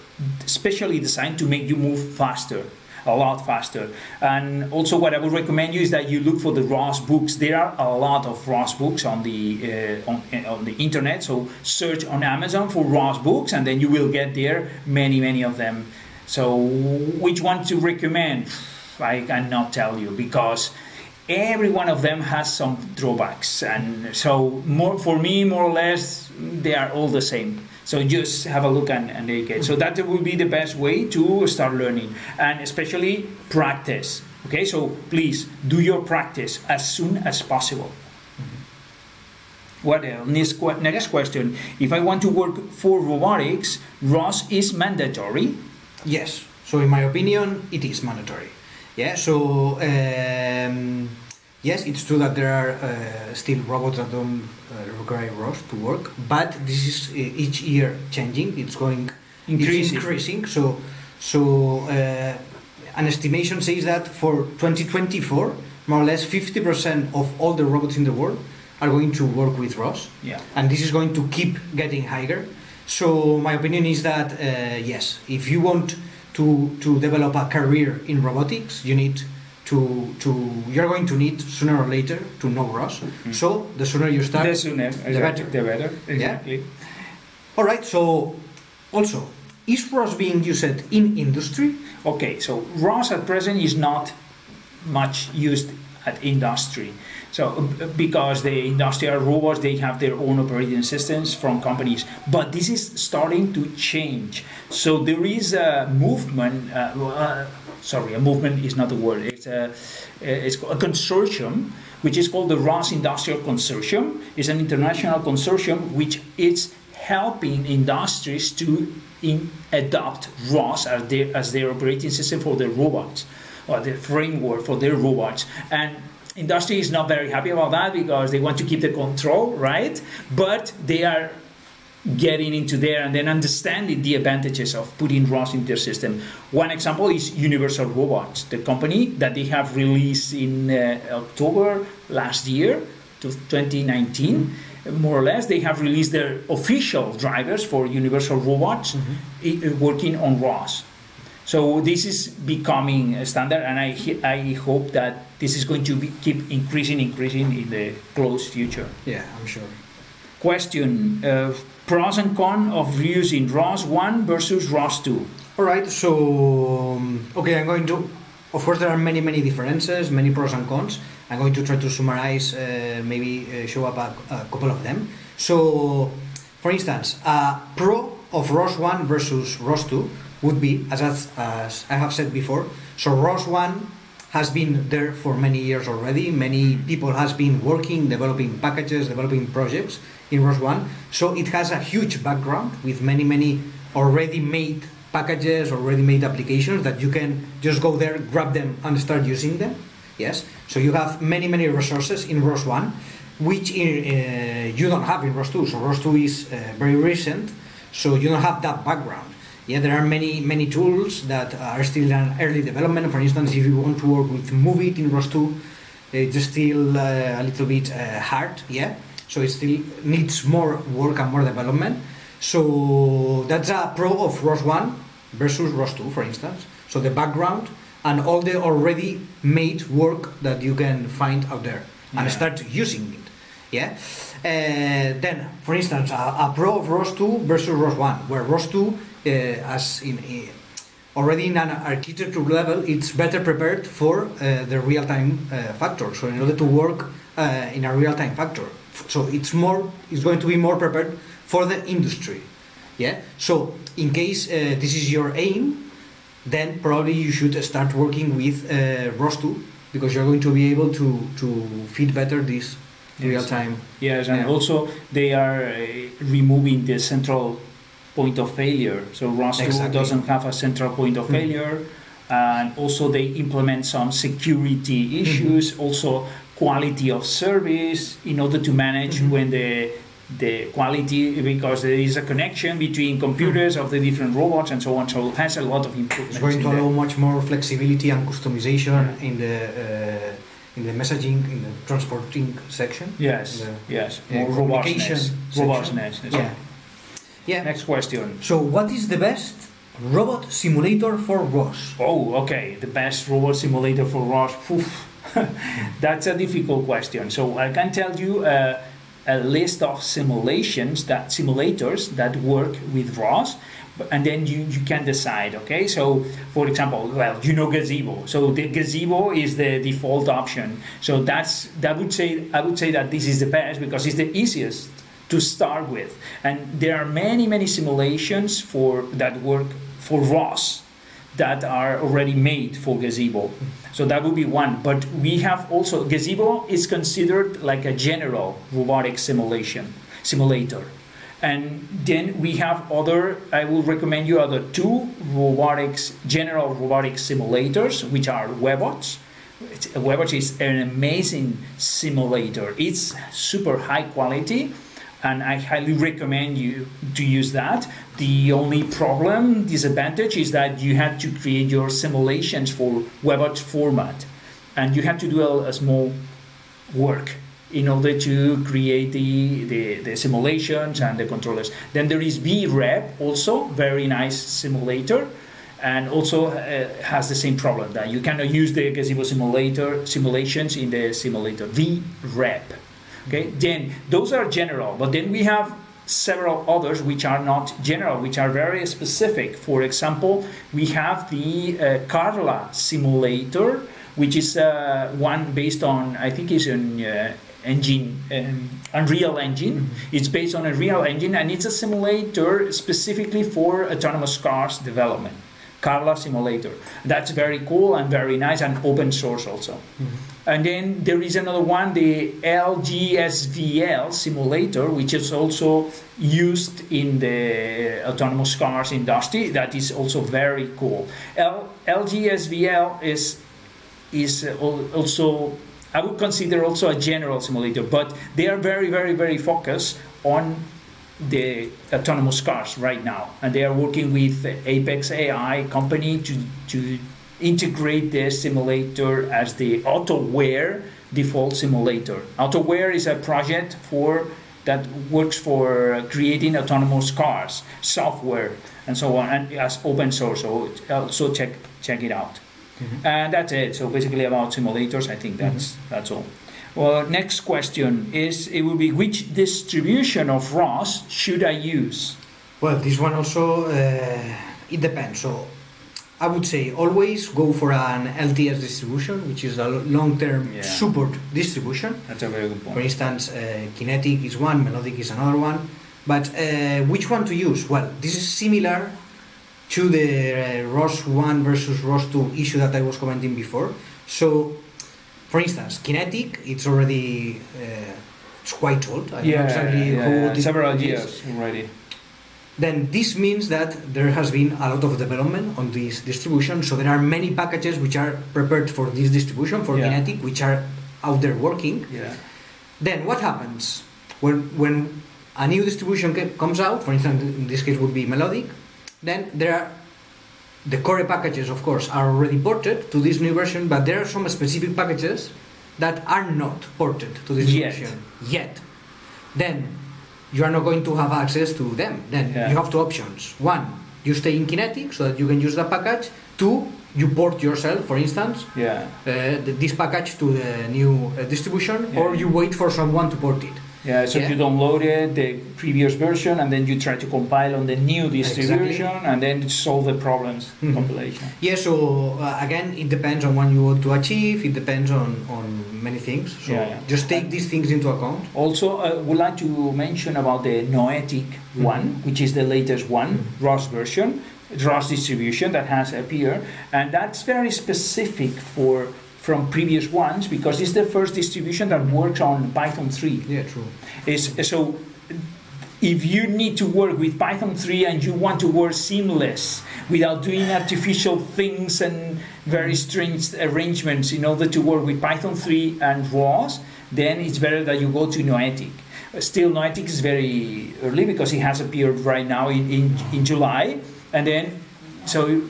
specially designed to make you move faster. A lot faster. And also what I would recommend you is that you look for the ROS books. There are a lot of ROS books on the internet, so search on Amazon for ROS books, and then you will get there many of them. So which one to recommend? I cannot tell you, because every one of them has some drawbacks, and so for me, more or less, they are all the same. So just have a look and take it. So that will be the best way to start learning, and especially practice. Okay, so please do your practice as soon as possible. What else? Next question. If I want to work for robotics, ROS is mandatory? Yes. So in my opinion, it is mandatory. Yeah. So yes, it's true that there are still robots that don't require ROS to work, but this is each year changing. It's increasing. So an estimation says that for 2024, more or less 50% of all the robots in the world are going to work with ROS. Yeah. And this is going to keep getting higher. So my opinion is that yes, if you want to develop a career in robotics, you're going to need sooner or later to know ROS. Mm-hmm. So the sooner you start, the better. Exactly. Yeah? All right. So also, is ROS being used in industry? Okay. So ROS at present is not much used at industry. So because the industrial robots, they have their own operating systems from companies, but this is starting to change. So there is a movement. A movement is not the word. It's a consortium, which is called the ROS Industrial Consortium. It's an international consortium which is helping industries to adopt ROS as their operating system for their robots, or the framework for their robots. And industry is not very happy about that, because they want to keep the control, right? But they are getting into there and then understanding the advantages of putting ROS in their system. One example is Universal Robots, the company that they have released in October last year, 2019, more or less. They have released their official drivers for Universal Robots, working on ROS. So this is becoming a standard, and I hope that this is going to keep increasing in the close future. Yeah, I'm sure. Question. Pros and cons of using ROS 1 versus ROS 2. All right, so, okay, I'm going to, of course there are many differences, many pros and cons. I'm going to try to summarize, show up a couple of them. So, for instance, a pro of ROS 1 versus ROS 2 would be, as I have said before, so ROS 1 has been there for many years already. Many people has been working, developing packages, developing projects in ROS 1. So it has a huge background with many already made packages, already made applications that you can just go there, grab them, and start using them. Yes. So you have many resources in ROS 1, which you don't have in ROS 2. So ROS 2 is very recent, so you don't have that background. Yeah, there are many tools that are still in early development. For instance, if you want to work with Move It in ROS 2, it's still a little bit hard. Yeah, so it still needs more work and more development. So that's a pro of ROS 1 versus ROS 2, for instance. So the background and all the already made work that you can find out there and start using it. Yeah. Then, for instance, a pro of ROS 2 versus ROS 1, where ROS 2, already in an architecture level, it's better prepared for the real-time factor. So in order to work in a real-time factor, so it's going to be more prepared for the industry. Yeah. So in case this is your aim, then probably you should start working with ROS 2, because you're going to be able to fit better this real-time. Yes, and also they are removing the central point of failure. So ROS 2 doesn't have a central point of failure, and also they implement some security issues, also quality of service, in order to manage when the quality, because there is a connection between computers of the different robots and so on. So it has a lot of improvements. It's going to allow much more flexibility and customization in the messaging, in the transporting section. Yes, more robustness. Yeah. Next question. So, what is the best robot simulator for ROS? Oh, okay. The best robot simulator for ROS. That's a difficult question. So I can tell you a list of simulators that work with ROS, and then you can decide. Okay. So, for example, Gazebo. So the Gazebo is the default option. So I would say that this is the best because it's the easiest to start with, and there are many simulations that work for ROS that are already made for Gazebo. So that would be one. But we have also, Gazebo is considered like a general robotic simulator. And then we have I will recommend you other two general robotics simulators, which are Webots. Webots is an amazing simulator. It's super high quality, and I highly recommend you to use that. The only disadvantage is that you have to create your simulations for Webot format, and you have to do a small work in order to create the simulations and the controllers. Then there is VREP, also very nice simulator, and also has the same problem that you cannot use the Gazebo simulations in the simulator. VREP. Okay, then those are general, but then we have several others which are not general, which are very specific. For example, we have the Carla simulator, which is one based on, I think it's an Unreal Engine. It's based on Unreal Engine, and it's a simulator specifically for autonomous cars development. Carla simulator. That's very cool and very nice, and open source also. And then there is another one, the LGSVL simulator, which is also used in the autonomous cars industry. That is also very cool. LGSVL is also, I would consider also a general simulator, but they are very focused on the autonomous cars right now, and they are working with Apex AI company to integrate the simulator as the AutoWare default simulator. AutoWare is a project that works for creating autonomous cars, software, and so on, and as open source. So also check it out. And that's it. So basically about simulators, I think that's all. Well, next question it will be, which distribution of ROS should I use? Well, this one also it depends. So I would say always go for an LTS distribution, which is a long-term Yeah. support distribution. That's a very good For point. instance, Kinetic is one, Melodic is another one. But which one to use? Well, this is similar to the ROS 1 versus ROS 2 issue that I was commenting before. So, for instance, Kinetic, it's already it's quite old. I don't know exactly how old it several is. years already. Then this means that there has been a lot of development on this distribution. So there are many packages which are prepared for this distribution, for Yeah. Kinetic, which are out there working. Yeah. Then what happens when a new distribution comes out? For instance, in this case would be Melodic. Then there are the core packages, of course, are already ported to this new version, but there are some specific packages that are not ported to this Yet. version yet. Then you are not going to have access to them. Then Yeah. you have two options. One, you stay in Kinetic so that you can use the package. Two, you port yourself, for instance, Yeah. this package to the new distribution, Yeah. or you wait for someone to port it. Yeah, so Yeah. you downloaded the previous version and then you try to compile on the new distribution and then solve the problems Mhm. compilation. Yeah, so again, it depends on what you want to achieve, it depends on many things. So Yeah. just take these things into account. Also, I would like to mention about the Noetic one, which is the latest one, ROS version, ROS distribution that has appeared, and that's very specific from previous ones because it's the first distribution that works on Python 3. Yeah, true. So if you need to work with Python 3 and you want to work seamless without doing artificial things and very strange arrangements in order to work with Python 3 and ROS, then it's better that you go to Noetic. Still, Noetic is very early because it has appeared right now in July, and then so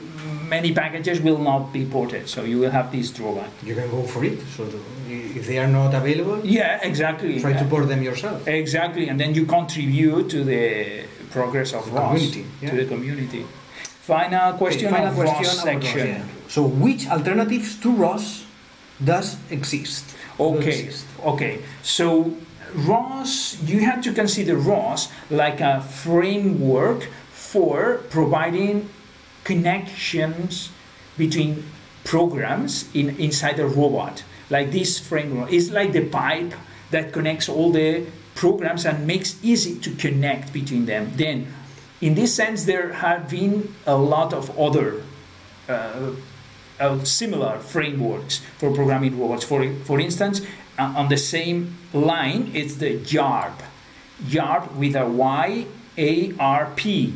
many packages will not be ported, so you will have this drawback. You can go for it. So if they are not available, Yeah, exactly. try to port them yourself. Exactly, and then you contribute to the progress of ROS, community, yeah. to the community. Final question Final of question ROS about ROS, section. yeah. So which alternatives to ROS does exist? Okay, okay. So ROS, you have to consider ROS like a framework for providing connections between programs inside a robot. Like this framework, it's like the pipe that connects all the programs and makes easy to connect between them. Then, in this sense, there have been a lot of other similar frameworks for programming robots. For instance, on the same line, it's the YARP. YARP with a Y-A-R-P,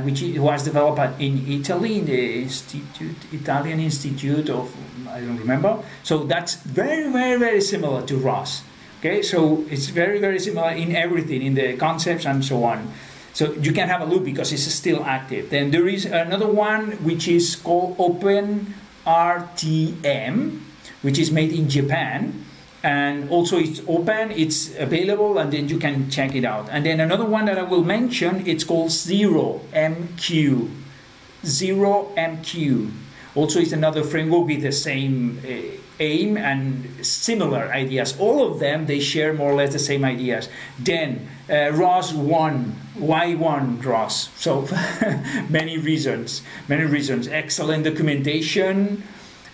which was developed in Italy, in the Italian Institute of, I don't remember. So that's very, very, very similar to ROS. Okay, so it's very, very similar in everything, in the concepts and so on. So you can have a look because it's still active. Then there is another one which is called OpenRTM, which is made in Japan. And also it's open, it's available, and then you can check it out. And then another one that I will mention, it's called ZeroMQ. ZeroMQ. Also it's another framework with the same aim and similar ideas. All of them, they share more or less the same ideas. Then ROS 1, Y1 ROS. So many reasons. Excellent documentation,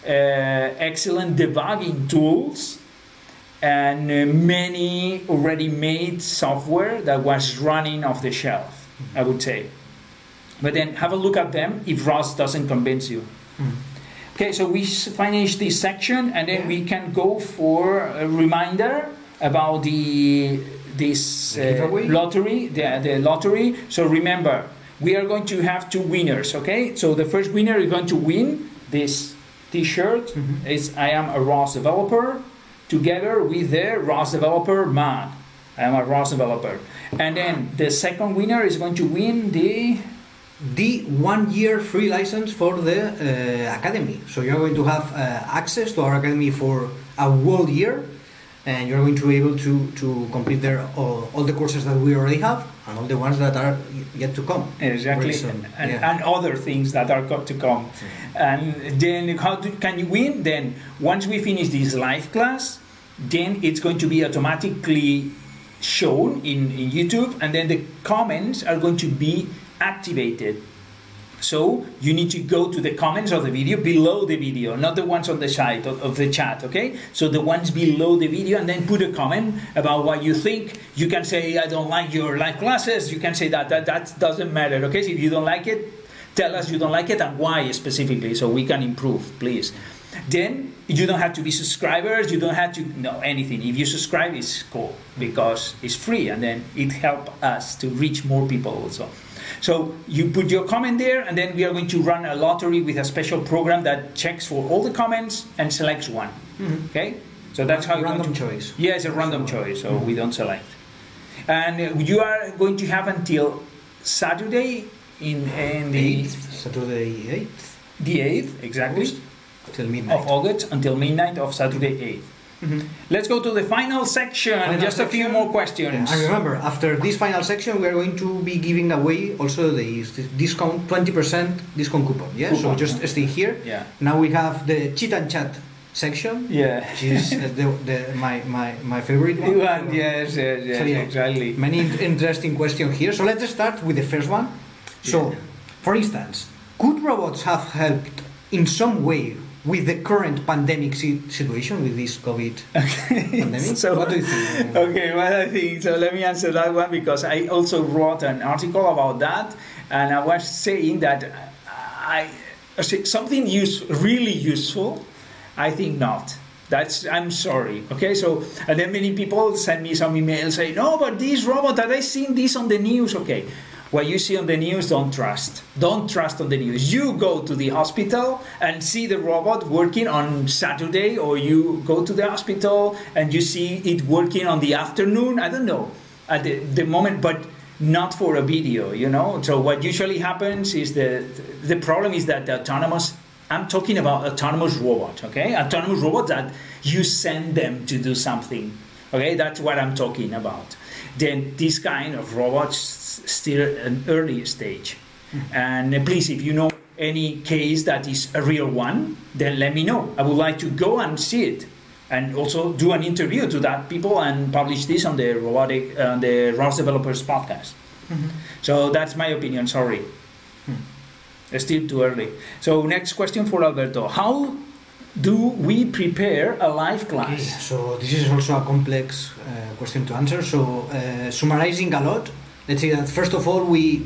excellent debugging tools, and many already made software that was running off the shelf, I would say. But then have a look at them if ROS doesn't convince you. Okay, so we finish this section and then we can go for a reminder about this lottery, the lottery. So remember, we are going to have two winners, okay? So the first winner is going to win this t-shirt. Is I am a ROS developer, together with the ROS developer mug. I am a ROS developer. And then the second winner is going to win the 1 year free license for the academy. So you're going to have access to our academy for a whole year, and you're going to be able to complete there all the courses that we already have and all the ones that are yet to come. Exactly, and other things that are got to come. And then can you win? Then once we finish this live class, then it's going to be automatically shown in YouTube, and then the comments are going to be activated. So you need to go to the comments of the video below the video, not the ones on the side of the chat, okay? So the ones below the video, and then put a comment about what you think. You can say, I don't like your live classes. You can say that doesn't matter, okay? So if you don't like it, tell us you don't like it and why specifically, so we can improve, please. Then you don't have to be subscribers, you don't have to know anything. If you subscribe, it's cool because it's free, and then it helps us to reach more people also. So you put your comment there, and then we are going to run a lottery with a special program that checks for all the comments and selects one. Mm-hmm. Okay, so that's how random choice. Yeah, it's a random choice, so we don't select. And you are going to have until Saturday in the 8th, Saturday 8th. The 8th, exactly. Till midnight. Of August until midnight of Saturday 8th. Mm-hmm. Let's go to the final section. Just a few more questions. And remember, after this final section, we are going to be giving away also the discount, 20% discount coupon. Yeah, Coupon. So just stay here. Yeah. Now we have the chit and chat section. Yeah. Which is my favorite one. Yes, So, yeah, exactly. Many interesting questions here. So let's start with the first one. So, for instance, could robots have helped in some way with the current pandemic situation, with this COVID pandemic? So, what do you think? Okay, well, I think so. Let me answer that one because I also wrote an article about that, and I was saying that something really useful. I think not. I'm sorry. Okay, so and then many people send me some emails saying, "No, but this robot that I seen this on the news." Okay. What you see on the news, don't trust. Don't trust on the news. You go to the hospital and see the robot working on Saturday, or you go to the hospital and you see it working on the afternoon. I don't know at the moment, but not for a video, you know. So what usually happens is the problem is that the autonomous. I'm talking about autonomous robot, okay? Autonomous robot that you send them to do something, okay? That's what I'm talking about. Then this kind of robots still an early stage. And please, if you know any case that is a real one, then let me know. I would like to go and see it, and also do an interview to that people and publish this on the the ROS Developers podcast. Mm-hmm. So that's my opinion. Sorry, it's still too early. So next question for Alberto: how do we prepare a live class? Okay, so this is also a complex question to answer. So summarizing a lot, let's say that first of all we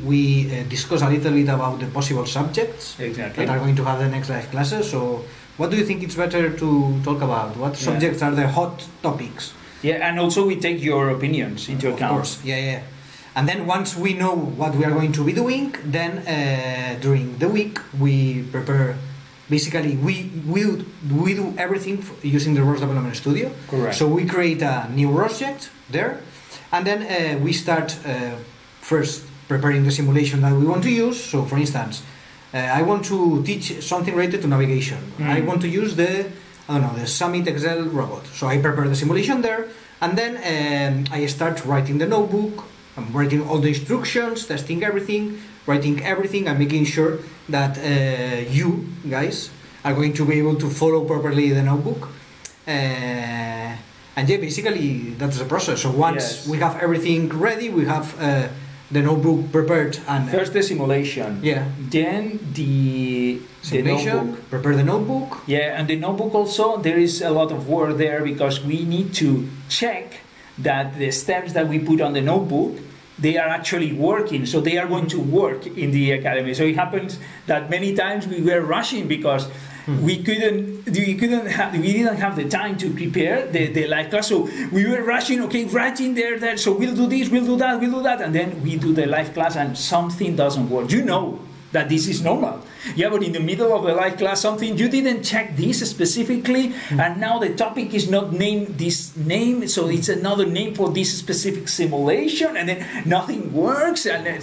discuss a little bit about the possible subjects Exactly. that are going to have the next live classes. So what do you think it's better to talk about? What subjects are the hot topics? Yeah, and also we take your opinions into account. Of course, yeah. And then once we know what we are going to be doing, then during the week we prepare. Basically, we do everything using the ROS Development Studio. Correct. So we create a new project there, and then we start first preparing the simulation that we want to use. So, for instance, I want to teach something related to navigation. I want to use the Summit Excel robot. So I prepare the simulation there, and then I start writing the notebook. I'm writing all the instructions, testing everything, writing everything, and making sure that you guys are going to be able to follow properly the notebook. And yeah, basically that's the process. So once we have everything ready, we have the notebook prepared, and First the simulation. Yeah. Then the notebook. Prepare the notebook. Yeah, and the notebook also, there is a lot of work there because we need to check that the steps that we put on the notebook, they are actually working, so they are going to work in the academy. So it happens that many times we were rushing because we didn't have the time to prepare the live class. So we were rushing, okay, writing there. So we'll do this, we'll do that, and then we do the live class and something doesn't work. You know that this is normal. Yeah, but in the middle of the live class, something you didn't check this specifically, and now the topic is not named this name, so it's another name for this specific simulation, and then nothing works, and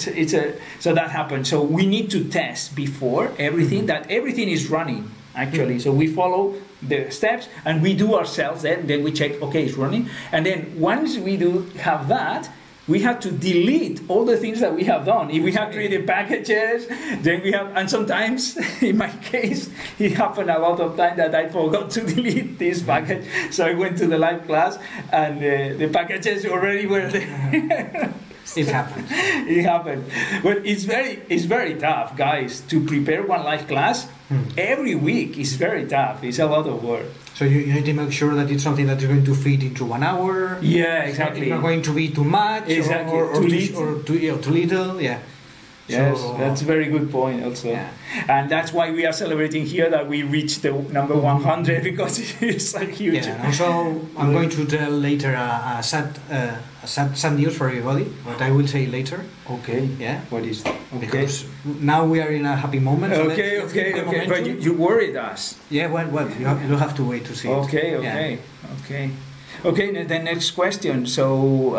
so that happens. So we need to test before everything that everything is running actually. So we follow the steps and we do ourselves. Then we check, okay, it's running, and then once we do have that, we have to delete all the things that we have done. If we have created packages, then we have, and sometimes, in my case, it happened a lot of time that I forgot to delete this package. So I went to the live class and the packages already were there. It happens. It happened. But it's very tough, guys, to prepare one live class every week. Is very tough. It's a lot of work. So you need to make sure that it's something that is going to fit into 1 hour. Yeah, exactly. It's not going to be too much Exactly. or too little. Yeah. Yes, So, that's a very good point also. Yeah. And that's why we are celebrating here that we reached the number 100 because it's like huge. Yeah, and also I'm going to tell later a sad news for everybody, but I will say later. Okay. Yeah. What is that? Okay. Because now we are in a happy moment. So Okay, let's keep the okay. But momentum. you worried us. Yeah, well, you have to wait to see. Okay, it. okay, okay. Okay, the next question. So,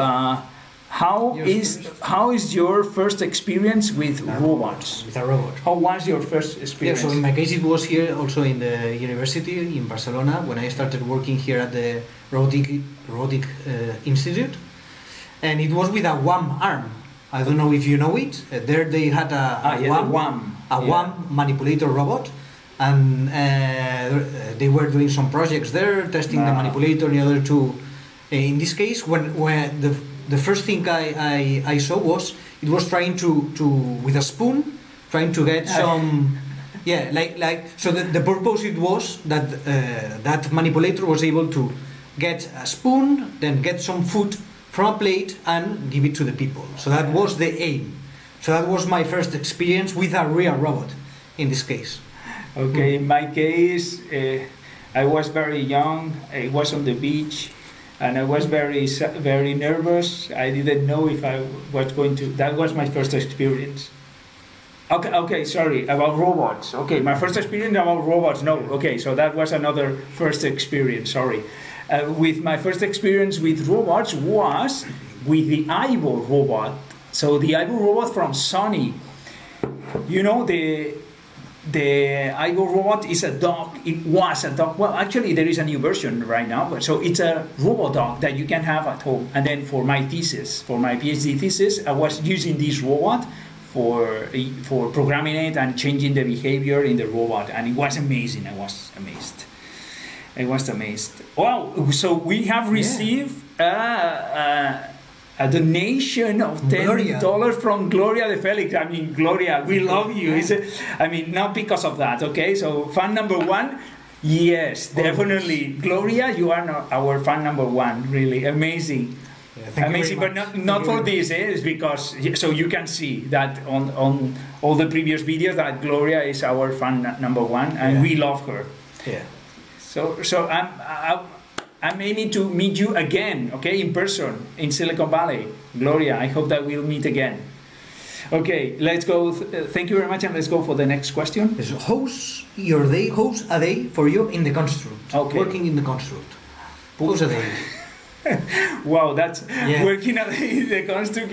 how is your first experience with robots? With a robot. How was your first Yeah, experience? so in my case it was here also in the university in Barcelona when I started working here at the Robotic Institute, and it was with a WAM arm. I don't know if you know it. There they had a the WAM, WAM. WAM manipulator robot, and they were doing some projects there, testing the manipulator in order to. In this case, when the first thing I saw was it was trying to with a spoon trying to get some so the purpose it was that that manipulator was able to get a spoon, then get some food from a plate and give it to the people. So that was the aim. So that was my first experience with a real robot in this case. Okay, in my case, I was very young. I was on the beach. And I was very nervous. I didn't know if I was going to. That was my first experience. Okay, sorry, about robots. Okay, my first experience about robots. No, okay, so that was another first experience. Sorry. With my first experience with robots was with the Ivo robot. So the Ivo robot from Sony. You know the Ivo robot is a dog. It was a dog. Well, actually, there is a new version right now. But so it's a robot dog that you can have at home. And then for my thesis, for my PhD thesis, I was using this robot for programming it and changing the behavior in the robot, and it was amazing. I was amazed. Wow! So we have received a donation of $10 from Gloria de Felix. I mean, Gloria, we love you. Not because of that, okay? So fan number one, yes, definitely. Gloria, you are our fan number one. Really amazing. Yeah, amazing, but not for this. It's because so you can see that on all the previous videos that Gloria is our fan number one, and we love her. Yeah. So I'm aiming to meet you again, okay, in person in Silicon Valley. Gloria, I hope that we'll meet again. Okay, let's go. Thank you very much, and let's go for the next question. So how's a day for you in the construct? Okay. Working in the construct. How's a day? Wow, that's working at the construct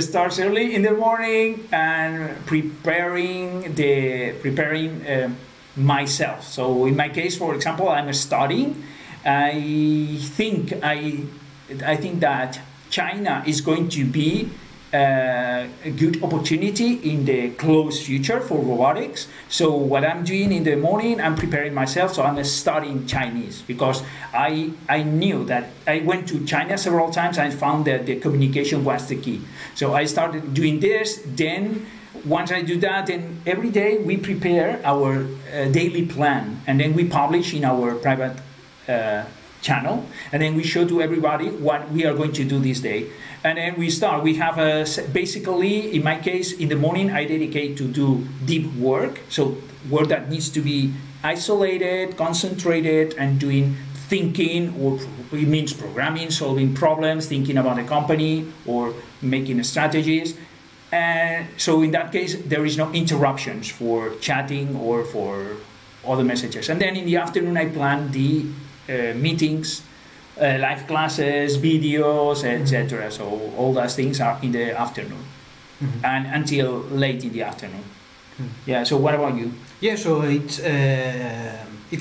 starts early in the morning and preparing myself. So in my case, for example, I'm studying. I think that China is going to be a good opportunity in the close future for robotics. So what I'm doing in the morning, I'm preparing myself. So I'm studying Chinese because I knew that I went to China several times and found that the communication was the key. So I started doing this. Then once I do that, then every day we prepare our daily plan, and then we publish in our private channel, and then we show to everybody what we are going to do this day. And then we start. We have basically, in my case, in the morning I dedicate to do deep work, so work that needs to be isolated, concentrated, and doing thinking, or it means programming, solving problems, thinking about a company, or making strategies. And so in that case, there is no interruptions for chatting or for other messages. And then in the afternoon, I plan the meetings, live classes, videos, etc. So all those things are in the afternoon and until late in the afternoon. Yeah. So what about you? Yeah. So it's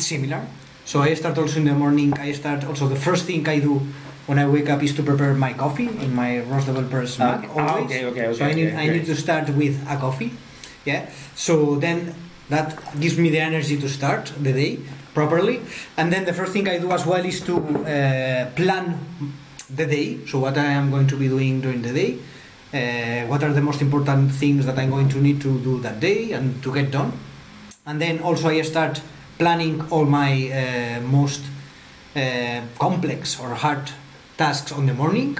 similar. So I start also in the morning. The first thing I do when I wake up is to prepare my coffee in my ROS developer's Mac. Always. Okay. So I need to start with a coffee. Yeah. So then that gives me the energy to start the day properly. And then the first thing I do as well is to plan the day. So what I am going to be doing during the day. what are the most important things that I'm going to need to do that day and to get done. And then also I start planning all my most complex or hard tasks on the morning.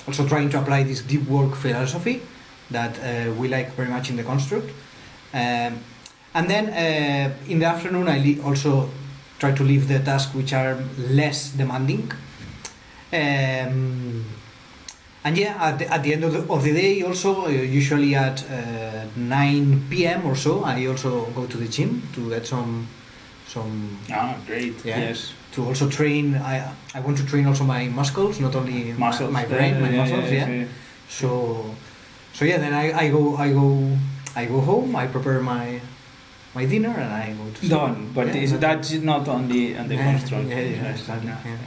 Also trying to apply this deep work philosophy that we like very much in the construct. And then in the afternoon I also try to leave the tasks which are less demanding. And yeah, at the end of the day also, usually at 9 p.m. or so, I also go to the gym to get some Great. yeah, Yes. to also train. I want to train also my muscles, not only Muscles. my brain, my muscles. Yeah. So yeah, then I go home. I prepare my dinner and I go to sleep. Done, but that's not on the construct. Yeah, exactly. Yeah.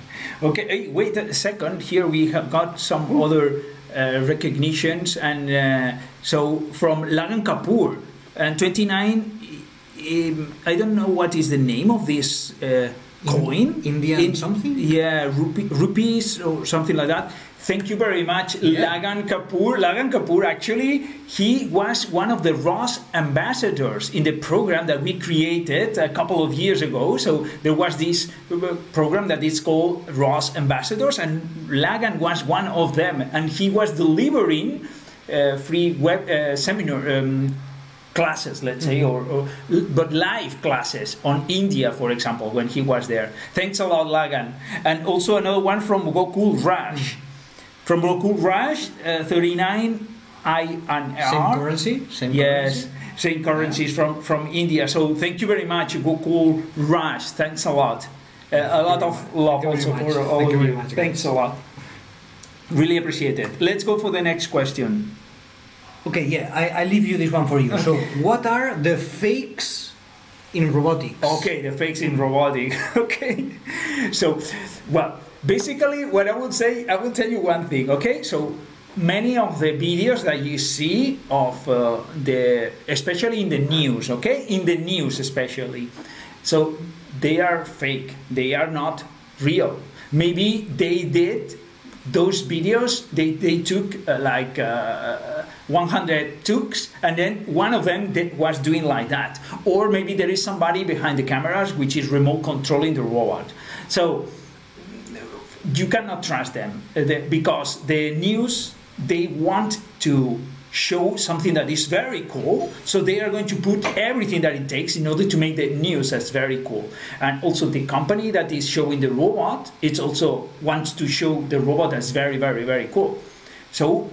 Okay, hey, wait a second. Here we have got some other recognitions, and so from Lagan Kapoor and 29. I don't know what is the name of this coin. Indian something? Yeah, rupees or something like that. Thank you very much, Lagan Kapoor. Lagan Kapoor, actually, he was one of the ROS ambassadors in the program that we created a couple of years ago. So there was this program that is called ROS Ambassadors, and Lagan was one of them. And he was delivering free web seminar classes, let's say, but live classes on India, for example, when he was there. Thanks a lot, Lagan. And also another one from Gokul Raj. From Gokul Raj, 39 INR. Same currency? Yes, same currencies from India. So thank you very much, Gokul Raj. Thanks a lot. A lot of love also for all of you. Thanks a lot. Really appreciate it. Let's go for the next question. Okay, yeah, I leave you this one for you. Okay. So, what are the fakes in robotics? Okay, the fakes in robotics. Okay, so, well, basically, what I would say, I will tell you one thing. Okay, so many of the videos that you see of especially in the news. Okay, in the news especially, so they are fake. They are not real. Maybe they did those videos. They took 100 tooks, and then one of them was doing like that. Or maybe there is somebody behind the cameras which is remote controlling the robot. So you cannot trust them because the news, they want to show something that is very cool, so they are going to put everything that it takes in order to make the news as very cool. And also the company that is showing the robot, it also wants to show the robot as very, very, very cool. So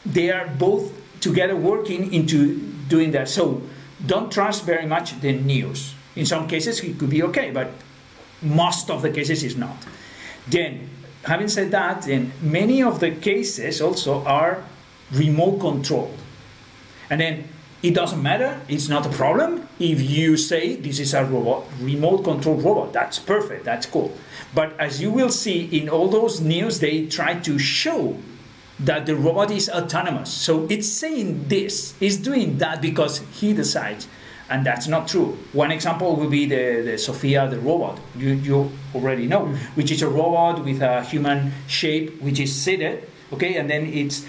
they are both together working into doing that. So don't trust very much the news. In some cases it could be okay, but most of the cases is not. Then, having said that, then many of the cases also are remote controlled. And then it doesn't matter, it's not a problem if you say this is a robot, remote controlled robot. That's perfect, that's cool. But as you will see in all those news, they try to show that the robot is autonomous. So it's saying this, it's doing that because he decides. And that's not true. One example would be the Sophia, the robot. You already know, which is a robot with a human shape, which is seated, okay? And then it's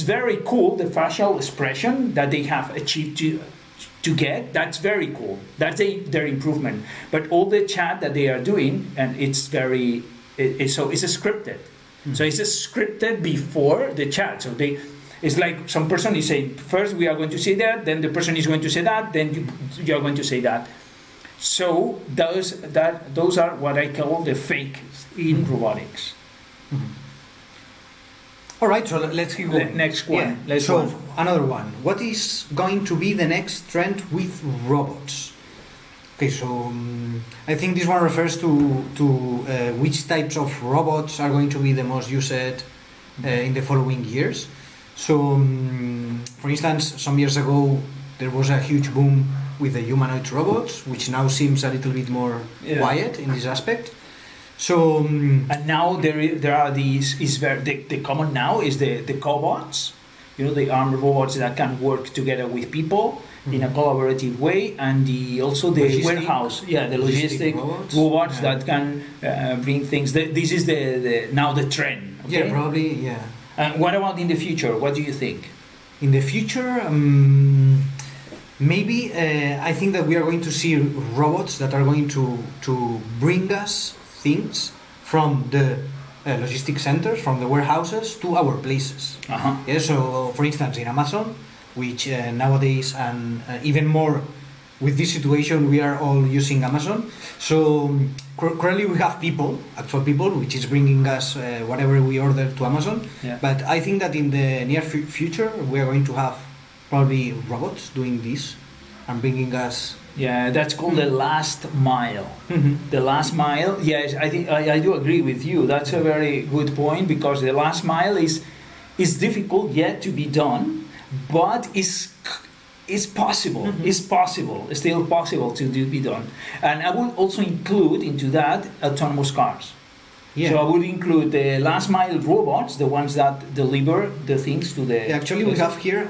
very cool, the facial expression that they have achieved to get. That's very cool. That's their improvement. But all the chat that they are doing, and it's very, it's scripted. So it's scripted before the chat. So it's like some person is saying, first we are going to say that, then the person is going to say that, then you are going to say that. So those are what I call the fakes in robotics. Mm-hmm. All right, so let's keep going. Next one. Yeah. So another one. What is going to be the next trend with robots? Okay, so I think this one refers to which types of robots are going to be the most used in the following years. So, for instance, some years ago there was a huge boom with the humanoid robots, which now seems a little bit more quiet in this aspect. So, and now there are these. The common now is the cobots, the armed robots that can work together with people in a collaborative way, and also the warehouse, the logistic robots that can bring things. This is now the trend. Okay? Yeah, probably, yeah. And what about in the future? What do you think? In the future, maybe I think that we are going to see robots that are going to bring us things from the logistic centers, from the warehouses to our places. Uh-huh. Yeah, so for instance, in Amazon, which nowadays and even more with this situation, we are all using Amazon. So currently we have actual people, which is bringing us whatever we order to Amazon. Yeah. But I think that in the near future, we are going to have probably robots doing this and bringing us. Yeah, that's called the last mile. The last mile, yes, I think I do agree with you. That's a very good point, because the last mile is difficult yet to be done, but it's possible. It's possible. It's still possible to be done. And I will also include into that autonomous cars. Yeah. So I would include the last mile robots, the ones that deliver the things to the. Yeah, actually, we have here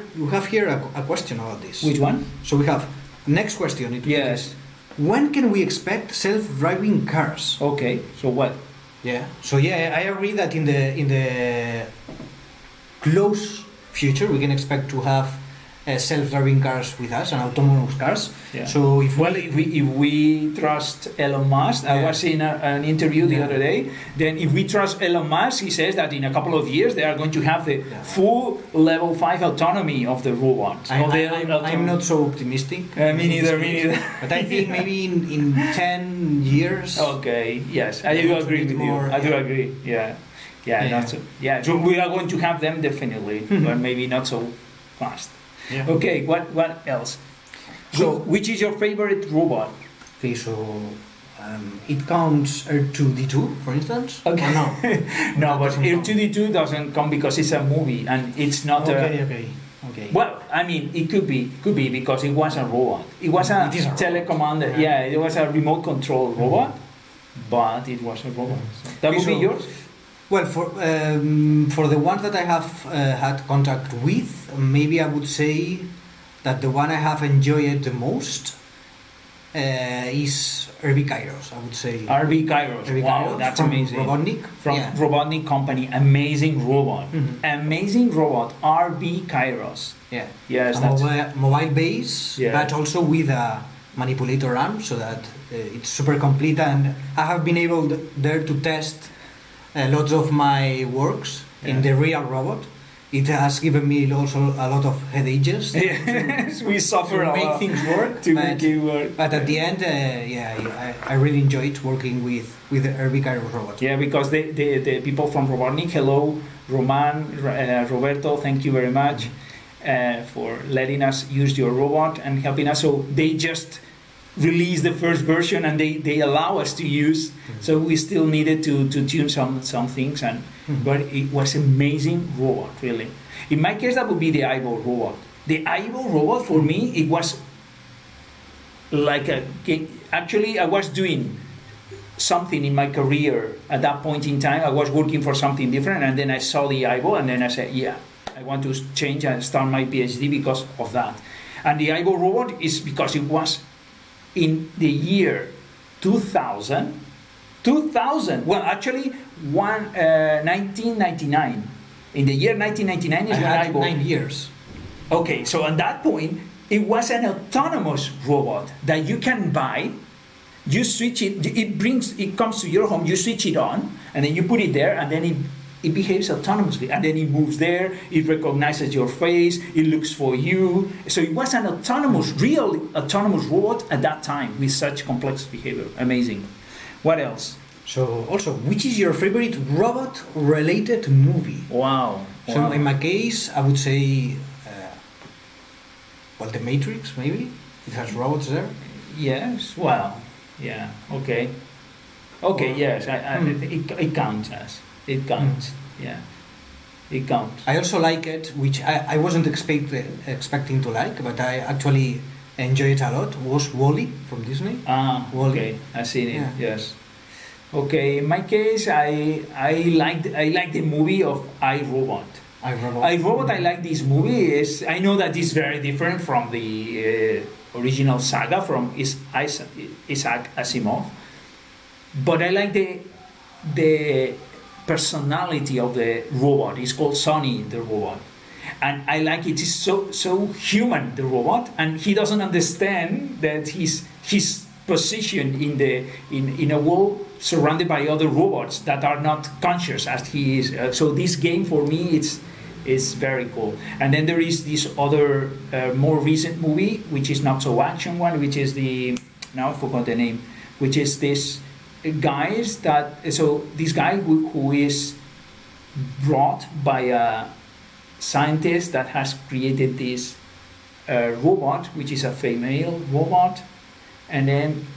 a question about this. Which one? So we have next question. It Yes. When can we expect self-driving cars? Okay. So what? Yeah. So yeah, I agree that in the close future we can expect to have self-driving cars with us and autonomous cars. Yeah. So if we trust Elon Musk, I Yeah. was in an interview the Yeah. other day. Then, if we trust Elon Musk, he says that in a couple of years they are going to have the Yeah. full level 5 autonomy of the robots. I'm not so optimistic. Me neither. Me neither. But I think maybe in 10 years. Okay. Yes, I do Yeah, agree a bit with more, you. I do yeah. agree. Yeah. Yeah. Yeah. That's yeah. So we are going to have them definitely, but maybe not so fast. Yeah. Okay. What else? So- which is your favorite robot? Okay, so it counts R2D2, for instance. Okay. Or no. No, but Doesn't count. R2D2 doesn't come because it's a movie and it's not Okay. well, I mean, it could be because it was a robot. It was a It is a robot. telecommanded, Yeah. it was a remote control robot, but it was a robot. So that Okay, would be so- yours? Well, for the ones that I have had contact with, maybe I would say that the one I have enjoyed the most is RB Kairos. I would say RB Kairos. RB Wow, Kairos that's from amazing. Robotnik. From Yeah. Robotnik company, amazing robot. Mhm. Amazing robot, RB Kairos. Yeah. Yes, A that's mobile base, Yeah. but also with a manipulator arm, so that it's super complete. And I have been able there to test lots of my works in Yeah. the real robot. It has given me also a lot of headaches yes, we suffer to a make lot things work. to but, make it work. but at the end, I really enjoyed working with the RB Kairos robot. Yeah, because the people from Robotnik, hello, Roman, Roberto, thank you very much for letting us use your robot and helping us. So they just released the first version and they allow us to use. So we still needed to tune some things, but it was amazing robot, really. In my case, that would be the eyeball robot. The eyeball robot, for me, it was like actually, I was doing something in my career at that point in time. I was working for something different, and then I saw the eyeball, and then I said, yeah, I want to change and start my PhD because of that. And the eyeball robot is because it was in the year 2000. Well, actually, 1999. In the year 1999 is I when had eyeball. 9 years. Okay, so at that point, it was an autonomous robot that you can buy. You switch it. It comes to your home. You switch it on, and then you put it there, and then it behaves autonomously, and then it moves there. It recognizes your face. It looks for you. So it was an real autonomous robot at that time with such complex behavior. Amazing. What else? So also, which is your favorite robot-related movie? Wow. So in my case, I would say, The Matrix, maybe. It has robots there. Yes. Well. Yeah. Okay. Okay. Yes. It counts as. It counts. Yeah. It counts. I also like it, which I wasn't expecting to like, but I actually enjoy it a lot. Was WALL-E from Disney. Ah. WALL-E. Okay. I've seen it. Yeah. Yes. Okay. In my case, I like the movie of iRobot. iRobot. I like this movie. I know that it's very different from the original saga from Isaac Asimov, but I like the personality of the robot. It's called Sonny, the robot. And I like it. It's so human, the robot, and he doesn't understand that his position in a world surrounded by other robots that are not conscious as he is. So this game for me is very cool. And then there is this other more recent movie, which is not so action one, which is now I forgot the name, which is this guys that, so this guy who is brought by a scientist that has created this robot, which is a female robot, and then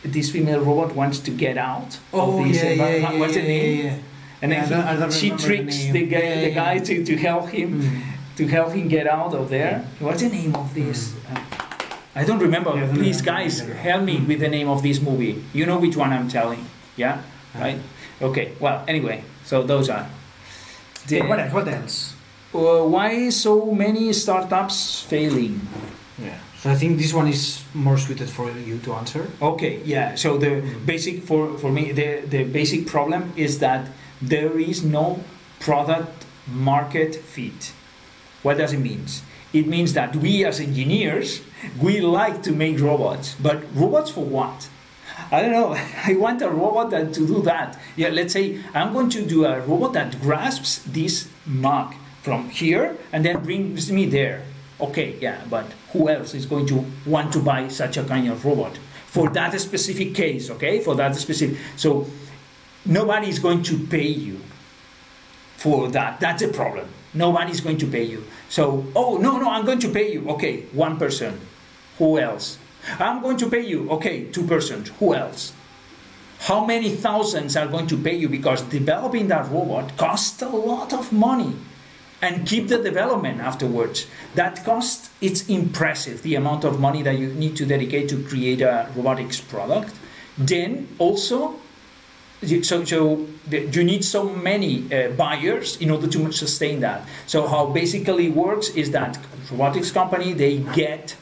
this female robot wants to get out of this. What's the name? Yeah. And then she tricks the guy to help him to help him get out of there. What's the name of this? I don't remember. Please, guys, help me with the name of this movie. You know which one I'm telling. Yeah, right. Okay. Well, anyway, so those are. What else? Why so many startups failing? Yeah. So I think this one is more suited for you to answer. Okay. Yeah. So the basic for me the basic problem is that there is no product market fit. What does it mean? It means that we as engineers, we like to make robots, but robots for what? I don't know. I want a robot to do that. Yeah, let's say I'm going to do a robot that grasps this mug from here and then brings me there. Okay, yeah, but who else is going to want to buy such a kind of robot for that specific case? Okay, for that specific. So nobody is going to pay you for that. That's a problem. Nobody's going to pay you. So, oh, no, I'm going to pay you. Okay, one person. Who else? I'm going to pay you. Okay, 2 persons. Who else? How many thousands are going to pay you? Because developing that robot costs a lot of money. And keep the development afterwards. That cost, it's impressive, the amount of money that you need to dedicate to create a robotics product. Then also, you need so many buyers in order to sustain that. So how basically works is that robotics company, they get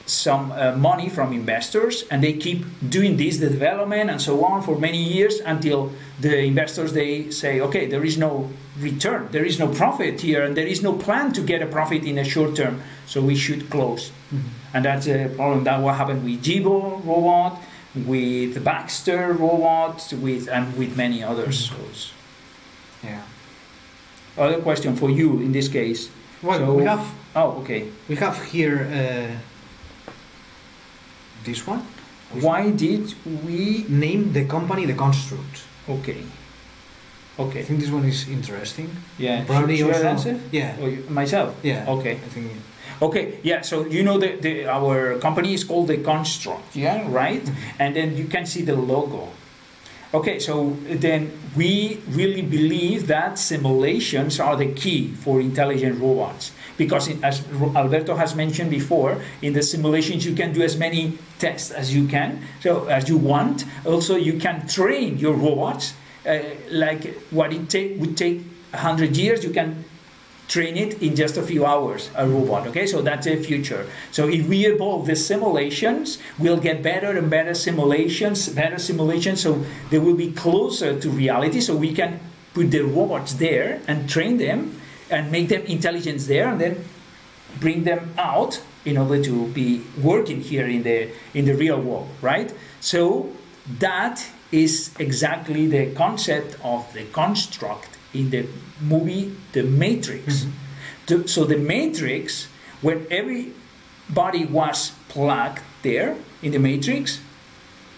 some money from investors and they keep doing this, the development and so on for many years until the investors, they say, okay, there is no return, there is no profit here and there is no plan to get a profit in a short term, so we should close. And that's a problem. That what happened with Jibo robot, with Baxter robot, with many others. Yeah. Other question for you in this case. Well, so, we have. Oh, okay. We have here this one. Why did we name the company the Construct? Okay. I think this one is interesting. Yeah. Probably should also. I answer? Yeah. Or myself. Yeah. Okay. I think. Okay, yeah, so you know our company is called the Construct, yeah, right? And then you can see the logo. Okay, so then we really believe that simulations are the key for intelligent robots. Because as Alberto has mentioned before, in the simulations you can do as many tests as you can, so as you want. Also, you can train your robots, like what it would take 100 years, you can train it in just a few hours, a robot, okay? So that's the future. So if we evolve the simulations, we'll get better and better simulations, so they will be closer to reality, so we can put the robots there and train them and make them intelligent there and then bring them out in order to be working here in the real world, right? So that is exactly the concept of the Construct in the movie The Matrix. So the Matrix, when everybody was plugged there in the Matrix,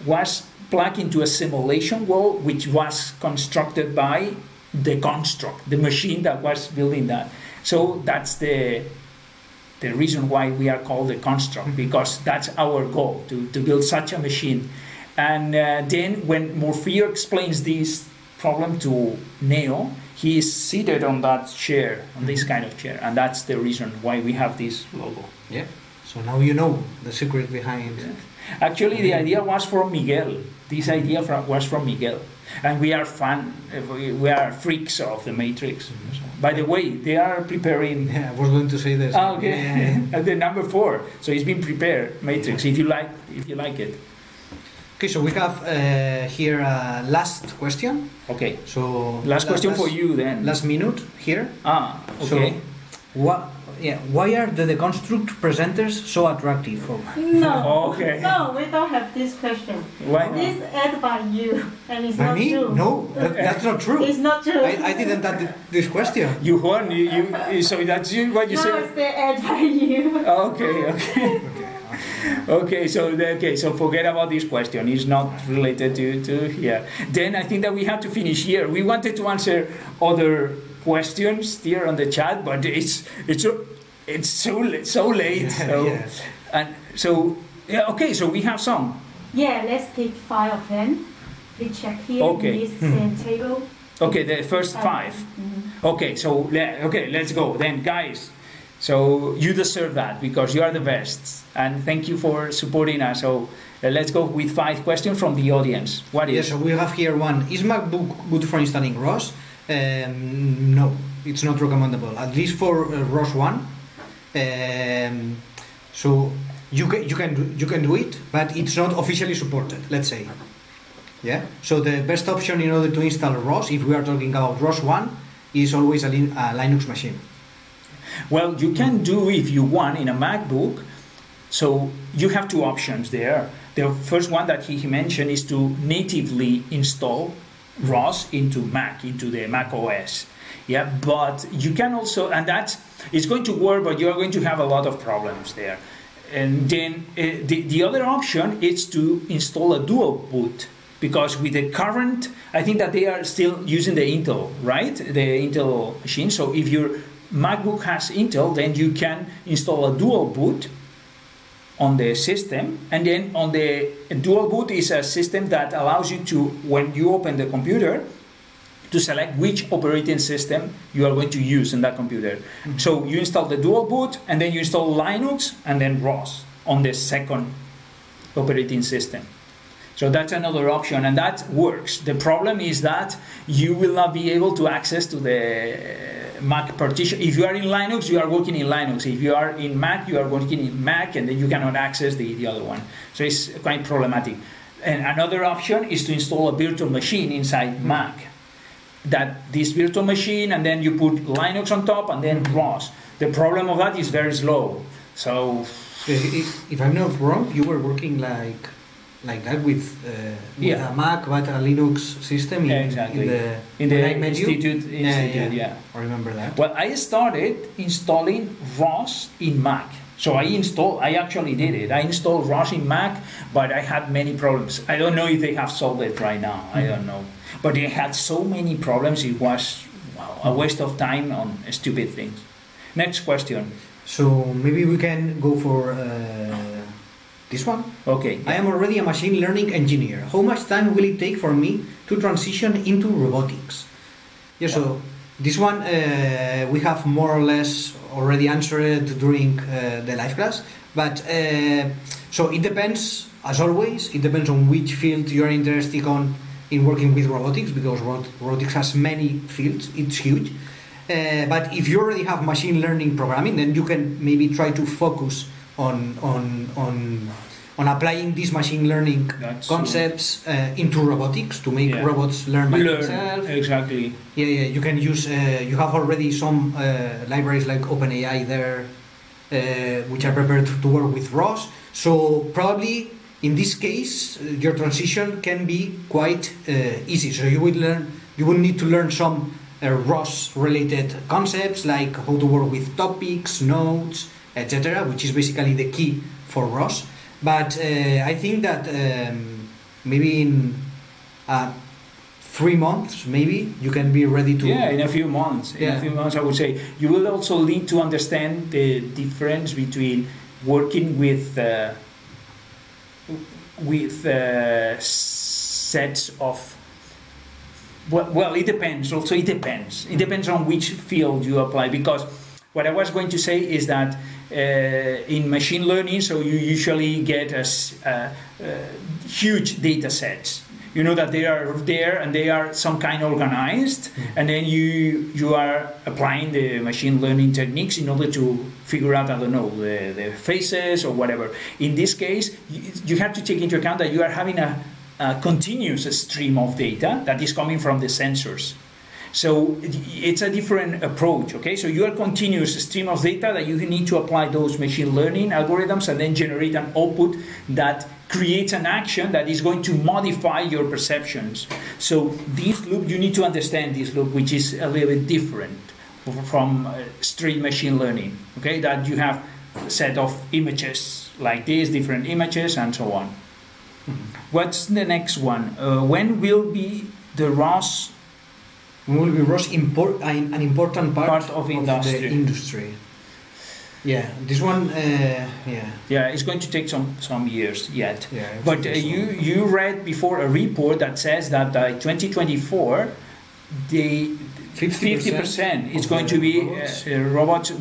was plugged into a simulation world which was constructed by the Construct, the machine that was building that. So that's the reason why we are called the Construct, because that's our goal, to build such a machine. And then when Morfeo explains this problem to Neo, he is seated on that chair, on this kind of chair, and that's the reason why we have this logo. Yeah. So now you know the secret behind. Yeah. Actually, the idea was from Miguel. This idea was from Miguel, and we are we are freaks of the Matrix. By the way, they are preparing. Yeah, I was going to say this. Okay, the number 4. So it's been prepared, Matrix. If you like it. Okay, so we have here a last question. Okay. So Last question for you then. Last minute here. Ah, okay. So, why are the deconstruct presenters so attractive? No. Okay. No, we don't have this question. Why not? This add by you, and it's By not me? true. No, that's not true. It's not true. I didn't add this question. You won. So that's you. What you No, said. it's the add by you. Okay. Okay, so forget about this question. It's not related to here. Then I think that we have to finish here. We wanted to answer other questions here on the chat, but it's so late. So, Yes. And so okay, so we have some. Yeah, let's pick 5 of them. We check here Okay. in this same table. Okay, the first 5. Okay, so let's go then, guys. So you deserve that because you are the best, and thank you for supporting us. So let's go with 5 questions from the audience. What is? Yes, so we have here one. Is MacBook good for installing ROS? No, it's not recommendable. At least for ROS 1. So you can do it, but it's not officially supported. Let's say. Yeah. So the best option in order to install ROS, if we are talking about ROS 1, is always a Linux machine. Well, you can do if you want in a MacBook. So you have 2 options there. The first one that he mentioned is to natively install ROS into Mac, into the Mac OS. Yeah, but you can also, and it's going to work, but you are going to have a lot of problems there. And then the other option is to install a dual boot, because with the current, I think that they are still using the Intel, right? The Intel machine. So if your MacBook has Intel, then you can install a dual boot on the system, and then on the dual boot is a system that allows you to, when you open the computer, to select which operating system you are going to use in that computer. Mm-hmm. So you install the dual boot, and then you install Linux and then ROS on the second operating system. So that's another option, and that works. The problem is that you will not be able to access to the Mac partition. If you are in Linux, you are working in Linux. If you are in Mac, you are working in Mac, and then you cannot access the other one. So it's quite problematic. And another option is to install a virtual machine inside Mac. That this virtual machine, and then you put Linux on top, and then ROS. The problem of that is very slow. So, if I'm not wrong, you were working like that with a Mac, but a Linux system in the Institute. Yeah, I remember that. Well, I started installing ROS in Mac. So I actually did it. I installed ROS in Mac, but I had many problems. I don't know if they have solved it right now. I don't know. But they had so many problems, it was a waste of time on stupid things. Next question. So maybe we can go for this one. Okay. I am already a machine learning engineer. How much time will it take for me to transition into robotics? Yeah, so this one we have more or less already answered during the live class. But so it depends, as always, it depends on which field you are interested in working with robotics, because robotics has many fields, it's huge. But if you already have machine learning programming, then you can maybe try to focus on applying these machine learning concepts into robotics to make robots learn by themselves. Exactly. Yeah, you can use, you have already some libraries like OpenAI there, which are prepared to work with ROS. So probably in this case, your transition can be quite easy. So you will need to learn some ROS related concepts like how to work with topics, nodes, etc., which is basically the key for ROS. But I think that maybe in 3 months, maybe you can be ready to. Yeah, in a few months. In a few months, I would say. You will also need to understand the difference between working with sets of. Well, it depends. Also, it depends. It depends on which field you apply, because what I was going to say is that in machine learning, so you usually get huge data sets. you know that they are there and they are some kind organized, and then you are applying the machine learning techniques in order to figure out, I don't know, the phases or whatever. In this case, you have to take into account that you are having a continuous stream of data that is coming from the sensors. So it's a different approach, okay? So you are continuous stream of data that you need to apply those machine learning algorithms and then generate an output that creates an action that is going to modify your perceptions. So this loop, you need to understand this loop, which is a little bit different from straight machine learning, okay? That you have a set of images like this, different images, and so on. What's the next one? When will be the ROS? Will be ROS an important part of the industry? Yeah, this one, Yeah, it's going to take some years yet. Yeah, but you read before a report that says that by 2024, the 50% is going to be robots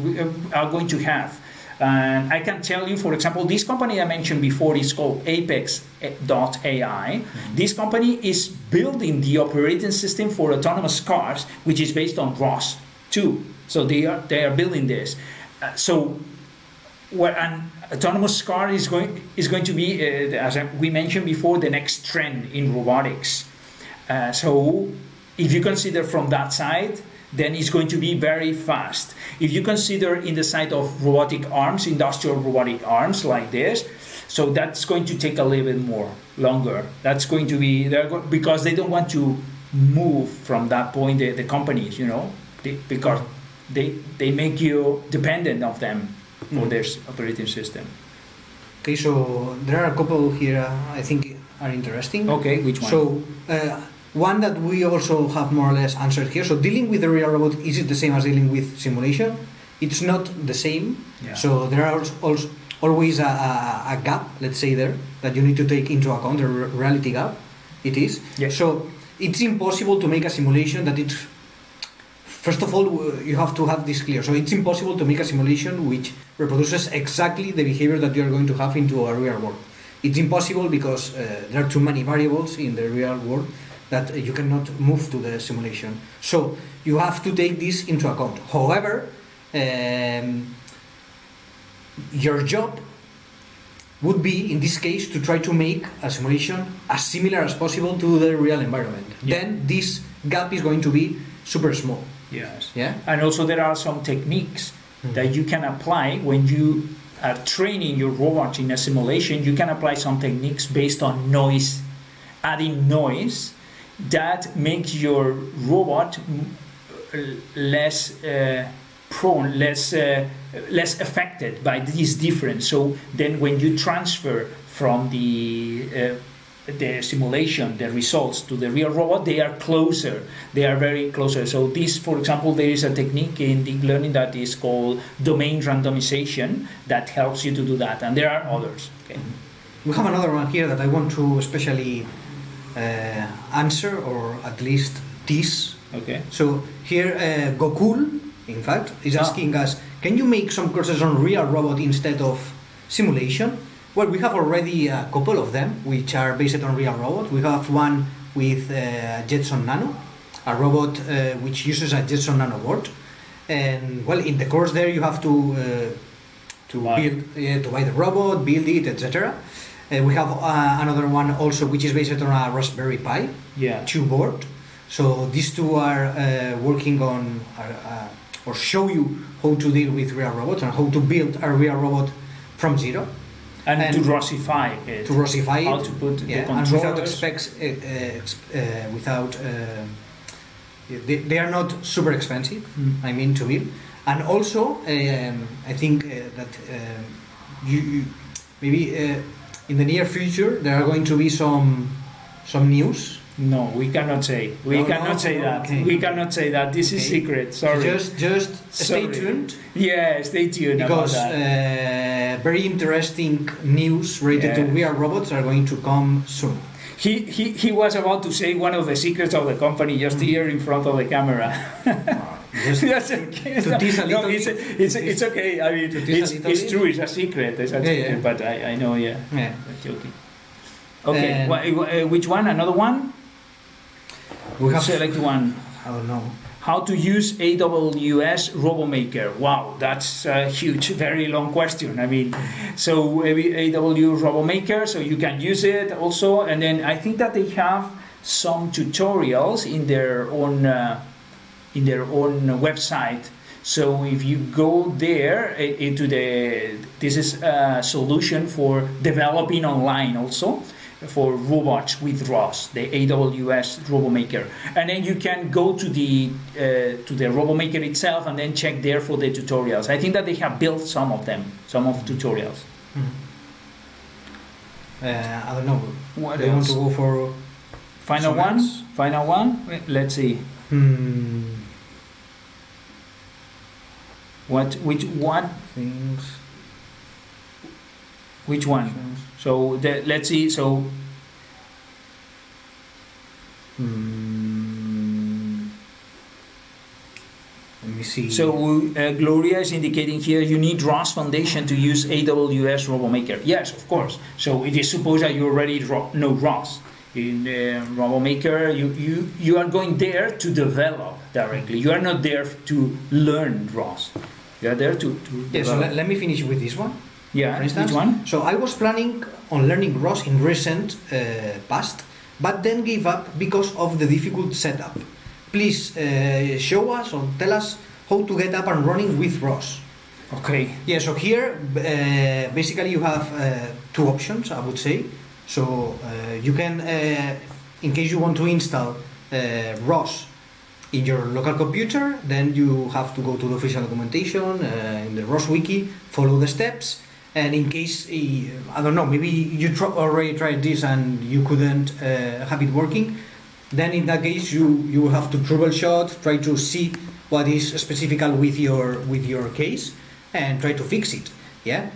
are going to have. And I can tell you, for example, this company I mentioned before is called Apex.ai. This company is building the operating system for autonomous cars, which is based on ROS too. So they are building this. So what an autonomous car is going to be, as we mentioned before, the next trend in robotics. So if you consider from that side, then it's going to be very fast. If you consider in the side of robotic arms, industrial robotic arms like this, so that's going to take a little bit longer. That's going to be, because they don't want to move from that point, the companies, you know, because they make you dependent of them for their operating system. Okay, so there are a couple here I think are interesting. Okay, which one? So, one that we also have more or less answered here. So dealing with the real robot, is it the same as dealing with simulation? It's not the same. Yeah. So there are also always a gap, let's say there, that you need to take into account, the reality gap. It is. Yes. So it's impossible to make a simulation that it's... First of all, you have to have this clear. So it's impossible to make a simulation which reproduces exactly the behavior that you are going to have into a real world. It's impossible because there are too many variables in the real world that you cannot move to the simulation. So you have to take this into account. However, your job would be, in this case, to try to make a simulation as similar as possible to the real environment. Yeah. Then this gap is going to be super small. Yes. Yeah. And also there are some techniques that you can apply when you are training your robot in a simulation. You can apply some techniques based on noise, adding noise that makes your robot less prone, less affected by this difference. So then when you transfer from the simulation, the results to the real robot, they are closer. They are very closer. So this, for example, there is a technique in deep learning that is called domain randomization that helps you to do that. And there are others. Okay. We have another one here that I want to especially answer, or at least tease. Okay. So here, Gokul, in fact, is asking us, can you make some courses on real robot instead of simulation? Well, we have already a couple of them which are based on real robot. We have one with Jetson Nano, a robot which uses a Jetson Nano board. And well, in the course there you have to buy the robot, build it, etc. We have another one also which is based on a Raspberry Pi 2 board. So these two are working on or show you how to deal with real robots and how to build a real robot from zero. And to ROSify it. To ROSify how it. to put the And controllers. They are not super expensive, I mean, to build. And also, I think that you maybe in the near future there are going to be some news. No, we cannot say. We cannot say that. Okay. We cannot say that. This is secret. Sorry. Just stay tuned. Yeah, stay tuned Because about that. very interesting news related to real robots are going to come soon. He was about to say one of the secrets of the company just here in front of the camera. Just to tease a little bit. It's okay. I mean, it's true. It's a secret. It's a secret. But I know. Yeah. I'm joking. Okay, And which one? Another one? we have Select one. I don't know. How to use AWS RoboMaker? Wow, that's a huge, very long question. I mean, so AWS RoboMaker, so you can use it also, and then I think that they have some tutorials in their own website. So if you go there this is a solution for developing online also, for robots with ROS, the AWS RoboMaker, and then you can go to the RoboMaker itself and then check there for the tutorials. I think that they have built some of them, some of the tutorials. I don't know. What They want else? to go for Final some one. else? Final one. Let's see. What things. which one? So let's see. So Let me see. Gloria is indicating here you need ROS Foundation to use AWS RoboMaker. Yes, of course. So it is supposed that you already know ROS. In RoboMaker, you are going there to develop directly. You are not there to learn ROS. You are there to Yeah, so develop. let me finish with this one. Yeah, For instance, which one? So I was planning on learning ROS in recent past, but then gave up because of the difficult setup. Please show us or tell us how to get up and running with ROS. Okay. Yeah, so here basically you have two options, I would say. So you can, in case you want to install ROS in your local computer, then you have to go to the official documentation in the ROS wiki, follow the steps, and in case, I don't know, maybe you already tried this and you couldn't have it working, then in that case you will have to troubleshoot, try to see what is specific with your case and try to fix it. Yeah.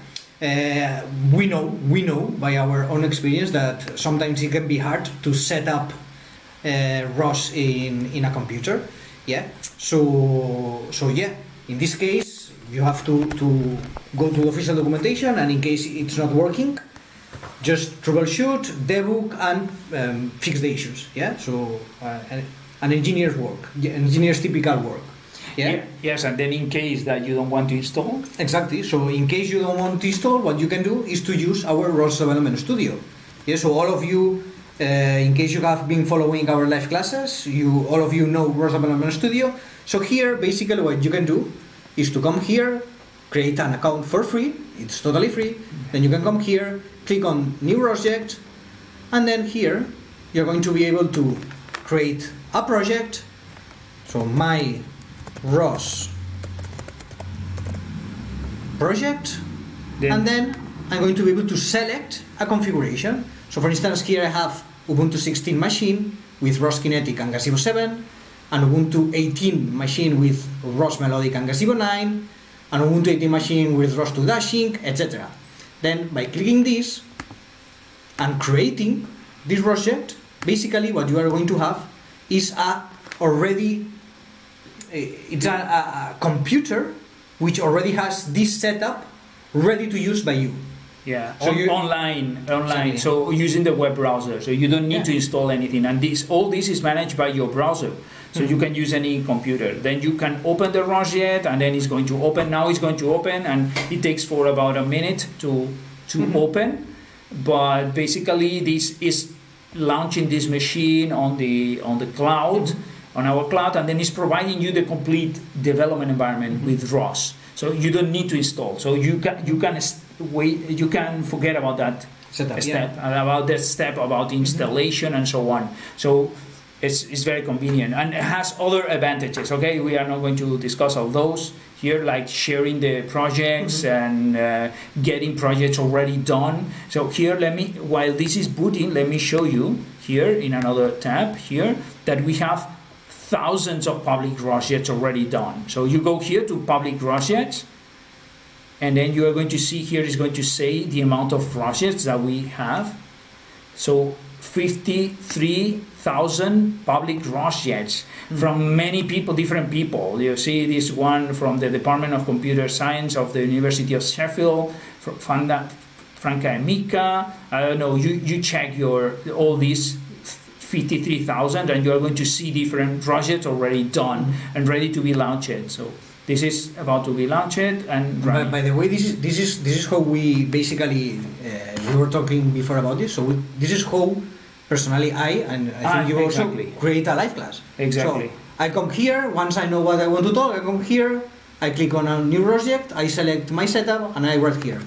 We know by our own experience that sometimes it can be hard to set up ROS in a computer. Yeah. So yeah, in this case you have to go to the official documentation, and in case it's not working, just troubleshoot, debug, and fix the issues. Yeah. So an engineer's work, engineer's typical work. Yeah. Yes, and then in case that you don't want to install. Exactly. So in case you don't want to install, what you can do is to use our ROS Development Studio. Yeah. So all of you, in case you have been following our live classes, all of you know ROS Development Studio. So here, basically, what you can do is to come here, create an account for free. It's totally free. Then you can come here, click on New Project, and then here you're going to be able to create a project. So my ROS project, and then I'm going to be able to select a configuration. So for instance, here I have Ubuntu 16 machine with ROS Kinetic and Gazebo 7, and Ubuntu 18 machine with ROS Melodic and Gazebo 9, and Ubuntu 18 machine with ROS 2 Dashing, etc. Then by clicking this and creating this project, basically what you are going to have is a computer which already has this setup ready to use by you. Yeah, So online. Exactly. So using the web browser, so you don't need to install anything, and all this is managed by your browser. So you can use any computer. Then you can open the ROSjet, and then it's going to open. Now it's going to open, and it takes for about a minute to open. But basically, this is launching this machine on the cloud, on our cloud, and then it's providing you the complete development environment with ROS. So you don't need to install. So you can forget about that step, about that step about installation and so on. So it's very convenient, and it has other advantages. Okay, we are not going to discuss all those here, like sharing the projects and getting projects already done. So here, while this is booting, let me show you here in another tab here that we have thousands of public ROSjets already done. So you go here to public ROSjets, and then you are going to see here is going to say the amount of ROSjets that we have. So 53,000 public ROSjets from many people, different people. You see this one from the Department of Computer Science of the University of Sheffield, Franca and Mika. I don't know. You check your all these 53,000, and you are going to see different projects already done and ready to be launched. So this is about to be launched and running. By the way, this is how we basically we were talking before about this. So this is how personally I think you exactly. also create a live class. Exactly. So I come here once I know what I want to talk. I come here. I click on a new project. I select my setup and I write here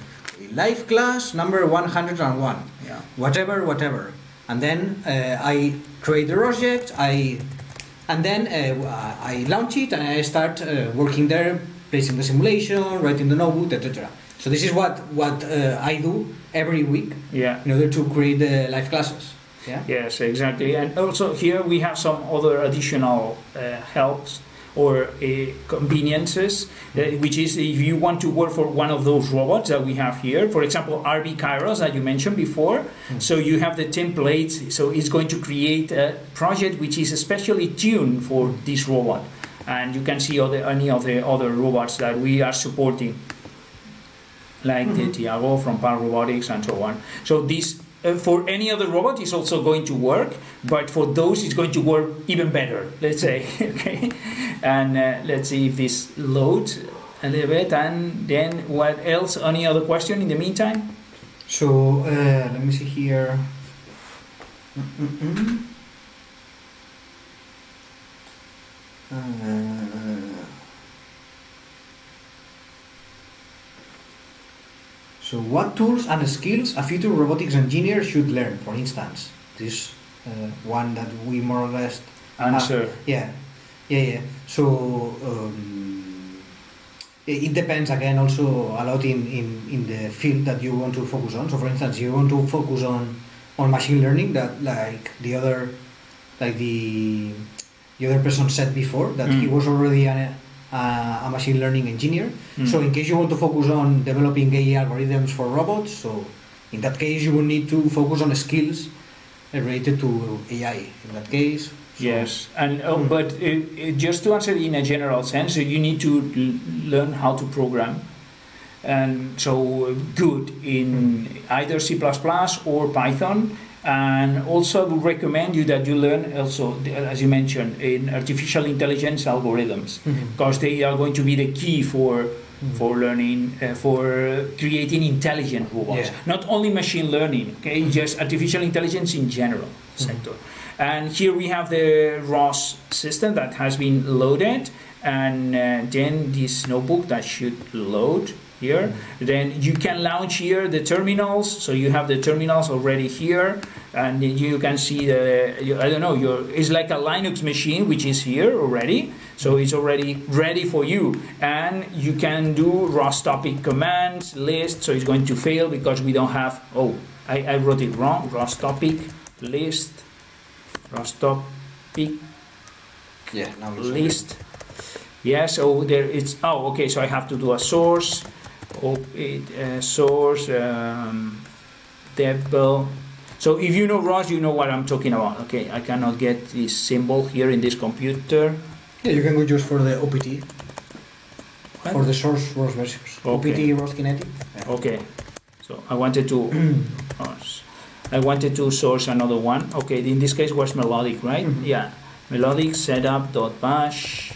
live class number 101. Yeah. Whatever. And then I create the project. I launch it and I start working there, placing the simulation, writing the notebook, etc. So this is what I do every week in order to create the live classes. Yeah. Yes, exactly. And also here we have some other additional helps or conveniences, which is if you want to work for one of those robots that we have here, for example, RB Kairos that you mentioned before. So you have the templates, so it's going to create a project which is especially tuned for this robot. And you can see any of the other robots that we are supporting, like the Tiago from Power Robotics and so on. So this for any other robot is also going to work, but for those it's going to work even better, let's say. Okay, and let's see if this loads a little bit, and then what else? Any other question in the meantime? So let me see here. So what tools and skills a future robotics engineer should learn, for instance? This one that we more or less answer. Yeah. So it depends again also a lot in the field that you want to focus on. So for instance, you want to focus on machine learning, that like the other person said before, that he was already a machine learning engineer. So in case you want to focus on developing AI algorithms for robots, so in that case you will need to focus on skills related to AI in that case. So yes, and but just to answer in a general sense, you need to learn how to program, and so good in either C++ or Python. And also I would recommend you that you learn also, as you mentioned, in artificial intelligence algorithms, because they are going to be the key for learning, for creating intelligent robots. Not only machine learning, okay, just artificial intelligence in general sector. And here we have the ROS system that has been loaded, and then this notebook that should load here. Then you can launch here the terminals, so you have the terminals already here, and you can see it's like a Linux machine which is here already, so it's already ready for you, and you can do ROS topic commands list. So it's going to fail because we don't have, I wrote it wrong, ROS topic list, ROS topic list. Yeah, so there it's, okay, so I have to do a source, source, debel. So if you know ROS, you know what I'm talking about. Okay, I cannot get this symbol here in this computer. Yeah, you can go just for the OPT, for the source ROS versions. Okay. OPT, ROS Kinetic. Yeah. Okay, so I wanted to source another one. Okay, in this case was melodic, right? Yeah, melodic setup.bash.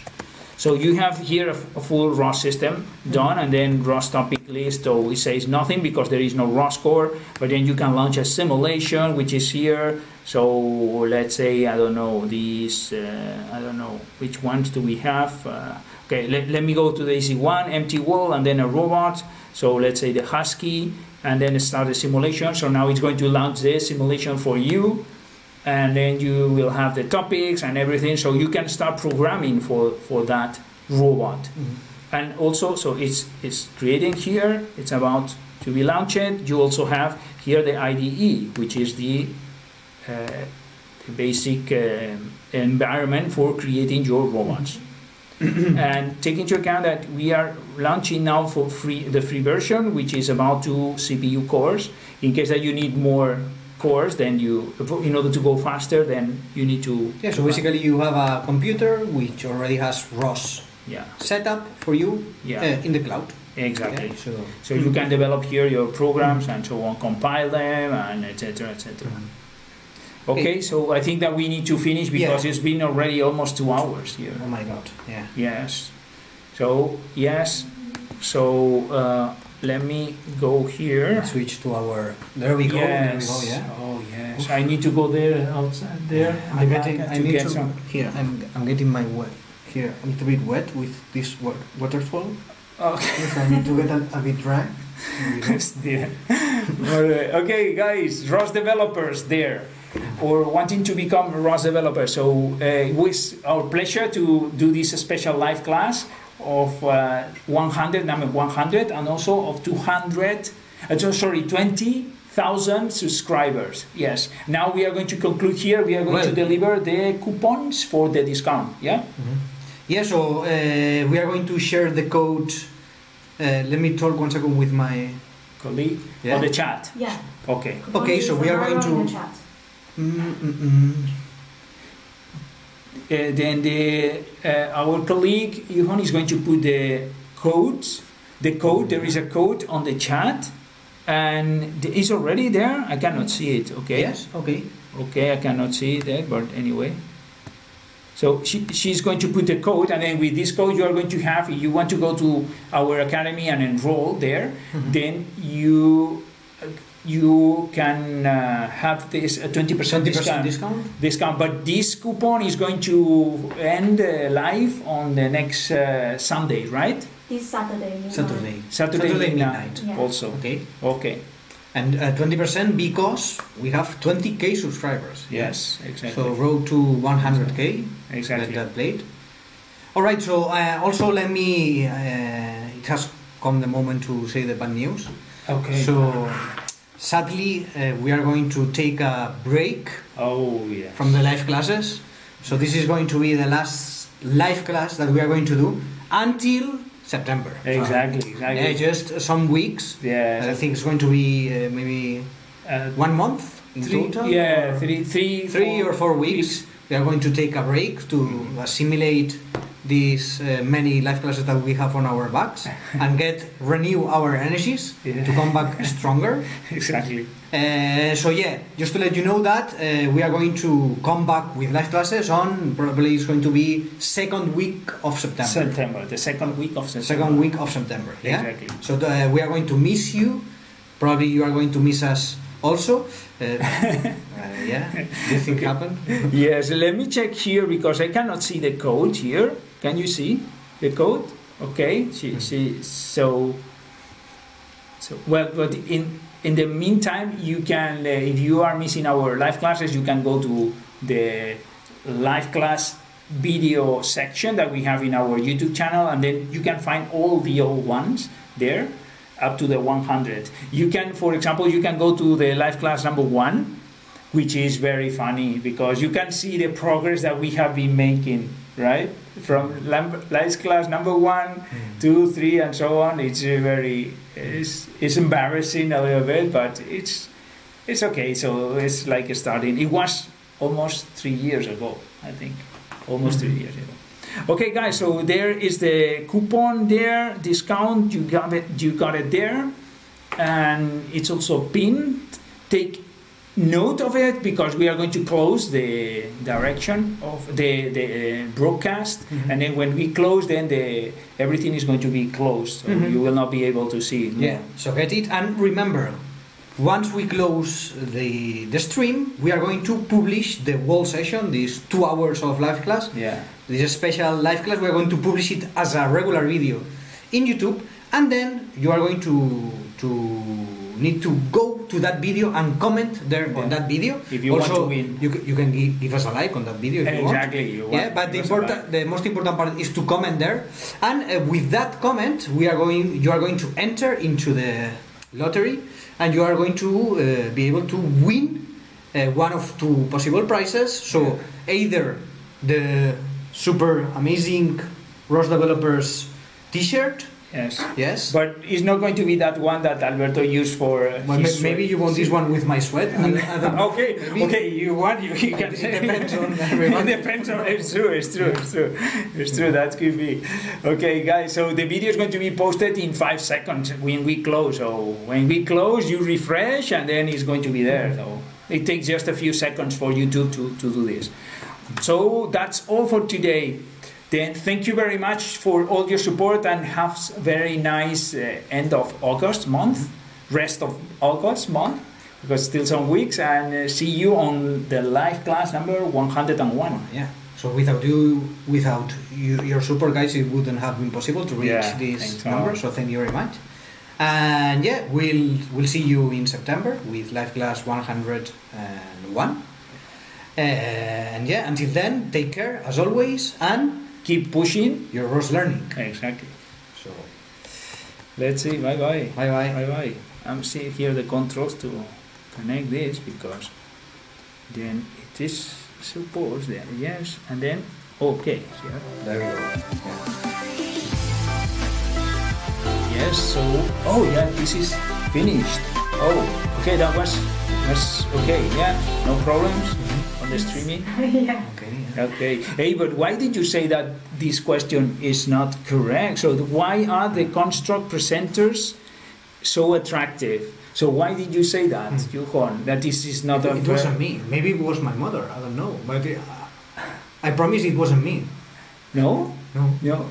So you have here a full ROS system done, and then ROS topic list, so it says nothing because there is no ROS core, but then you can launch a simulation, which is here. So let's say, I don't know, these, I don't know, which ones do we have? Okay, let me go to the easy one, empty wall, and then a robot. So let's say the Husky, and then start the simulation. So now it's going to launch the simulation for you. And then you will have the topics and everything, so you can start programming for that robot. And also, so it's creating here, it's about to be launched. You also have here the IDE, which is the basic environment for creating your robots. And take into account that we are launching now for the free version, which is about 2 CPU cores. In case that you need more cores, then in order to go faster, then you need to. Yeah, so basically you have a computer which already has ROS Yeah. setup for you Yeah. in the cloud. Exactly. Yeah, so So you can develop here your programs and so on, compile them, and etc. etc. Okay, so I think that we need to finish because it's been already almost 2 hours here. oh my god, yeah. Yes. So yes. So let me go here. Switch to our. There we go. There we go. Yes. Yeah. Oh yes. I need to go there outside there. I'm getting. I need get to. some. Here, I'm getting my wet. Here, a little bit wet with this waterfall. Okay. Yes, I need to get a bit dry. Yeah. Okay, guys, ROS developers there, or wanting to become a ROS developer. So it was our pleasure to do this special live class of 100, number 100, and also of 20,000 subscribers. Yes. Now we are going to conclude here. We are going to deliver the coupons for the discount. Yeah. Yeah. So we are going to share the code. Let me talk 1 second with my colleague Yeah. on the chat. Yeah. Okay. Okay, so we are going in the to. chat. Then our colleague Johan is going to put the codes. The code, there is a code on the chat, and it's already there. I cannot see it. Okay. Yes. Okay. Okay, I cannot see it there, but anyway. So she's going to put the code, and then with this code you are going to have, if you want to go to our academy and enroll there, then you can have this 20% discount. But this coupon is going to end live on the next Sunday, right? This Saturday. Saturday midnight. Yeah. Also. Okay. And 20% because we have 20k subscribers. Yes, exactly. So road to 100k. Exactly. That plate. All right. So also let me. It has come the moment to say the bad news. Okay. So sadly, we are going to take a break. Oh yes. From the live classes. So this is going to be the last live class that we are going to do until September. Exactly. Yeah, just some weeks. Yeah. I think it's going to be maybe 1 month in total. Yeah, or three or 4 weeks. We are going to take a break to assimilate these many live classes that we have on our backs and renew our energies to come back stronger. Exactly. So yeah, just to let you know that we are going to come back with live classes on probably it's going to be second week of September. The second week of September. Second week of September. Yeah. Exactly. So we are going to miss you. Probably you are going to miss us also. Yeah. This thing happened. Yes. Let me check here because I cannot see the code here. Can you see the code? Okay. So well, but in the meantime, you can, if you are missing our live classes, you can go to the live class video section that we have in our YouTube channel, and then you can find all the old ones there up to the 100. You can, for example, you can go to the live class number 1, which is very funny because you can see the progress that we have been making, right? From live class number 1, 2, 3, and so on. It's it's embarrassing a little bit, but it's okay. So it's like starting. It was almost 3 years ago, I think, almost 3 years ago. Okay, guys. So there is the coupon there, discount. You got it there, and it's also pinned. Take note of it because we are going to close the direction of the broadcast, and then when we close, then everything is going to be closed, so you will not be able to see it. Yeah. So get it, and remember, once we close the stream, we are going to publish the whole session, these 2 hours of live class. Yeah. This is a special live class. We are going to publish it as a regular video in YouTube, and then you are going to need to go to that video and comment there on that video. If you also, want to win, you can give us a like on that video if you want. Exactly. Yeah, but the most important part is to comment there, and with that comment, you are going to enter into the lottery, and you are going to be able to win one of 2 possible prizes. So either the super amazing ROS developers T-shirt Yes. Yes. But it's not going to be that one that Alberto used for. Well, his maybe sweat. you want this one with my sweat. And, Okay, maybe- okay. You want you can. It depends on It everyone. depends on. It's true. That could be. Okay, guys. So the video is going to be posted in 5 seconds when we close. So when we close, you refresh, and then it's going to be there. So it takes just a few seconds for YouTube to do this. So that's all for today. Then thank you very much for all your support, and have a very nice end of August month, rest of August month, because still some weeks, and see you on the live class number 101. Yeah. So without your support, guys, it wouldn't have been possible to reach Yeah, this thanks. number. So thank you very much. And yeah, we'll see you in September with live class 101. And yeah, until then, take care as always, and Keep pushing. your ROS learning. Exactly. So Let's see. Bye bye. bye bye. Bye bye. I'm seeing here the controls to connect this, because then it is supposed that yes, and then okay. Here. There we go. Yes, so, oh yeah, this is finished. Oh, okay, that was okay, yeah, no problems on the streaming. Yeah. Okay. Okay, hey, but why did you say that this question is not correct? So why are the construct presenters so attractive? So why did you say that, Johan, that this is not a... It wasn't me. Maybe it was my mother. I don't know. But I promise it wasn't me. No? No. No.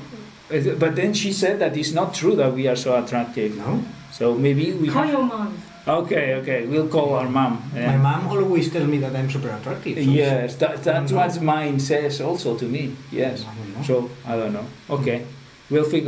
But then she said that it's not true that we are so attractive. No. So maybe we Call have... your mom. Okay, we'll call our mom. My mom always tells me that I'm super attractive. So Yes, that's what mine says also to me. Yes. I don't know. So I don't know. Okay, we'll figure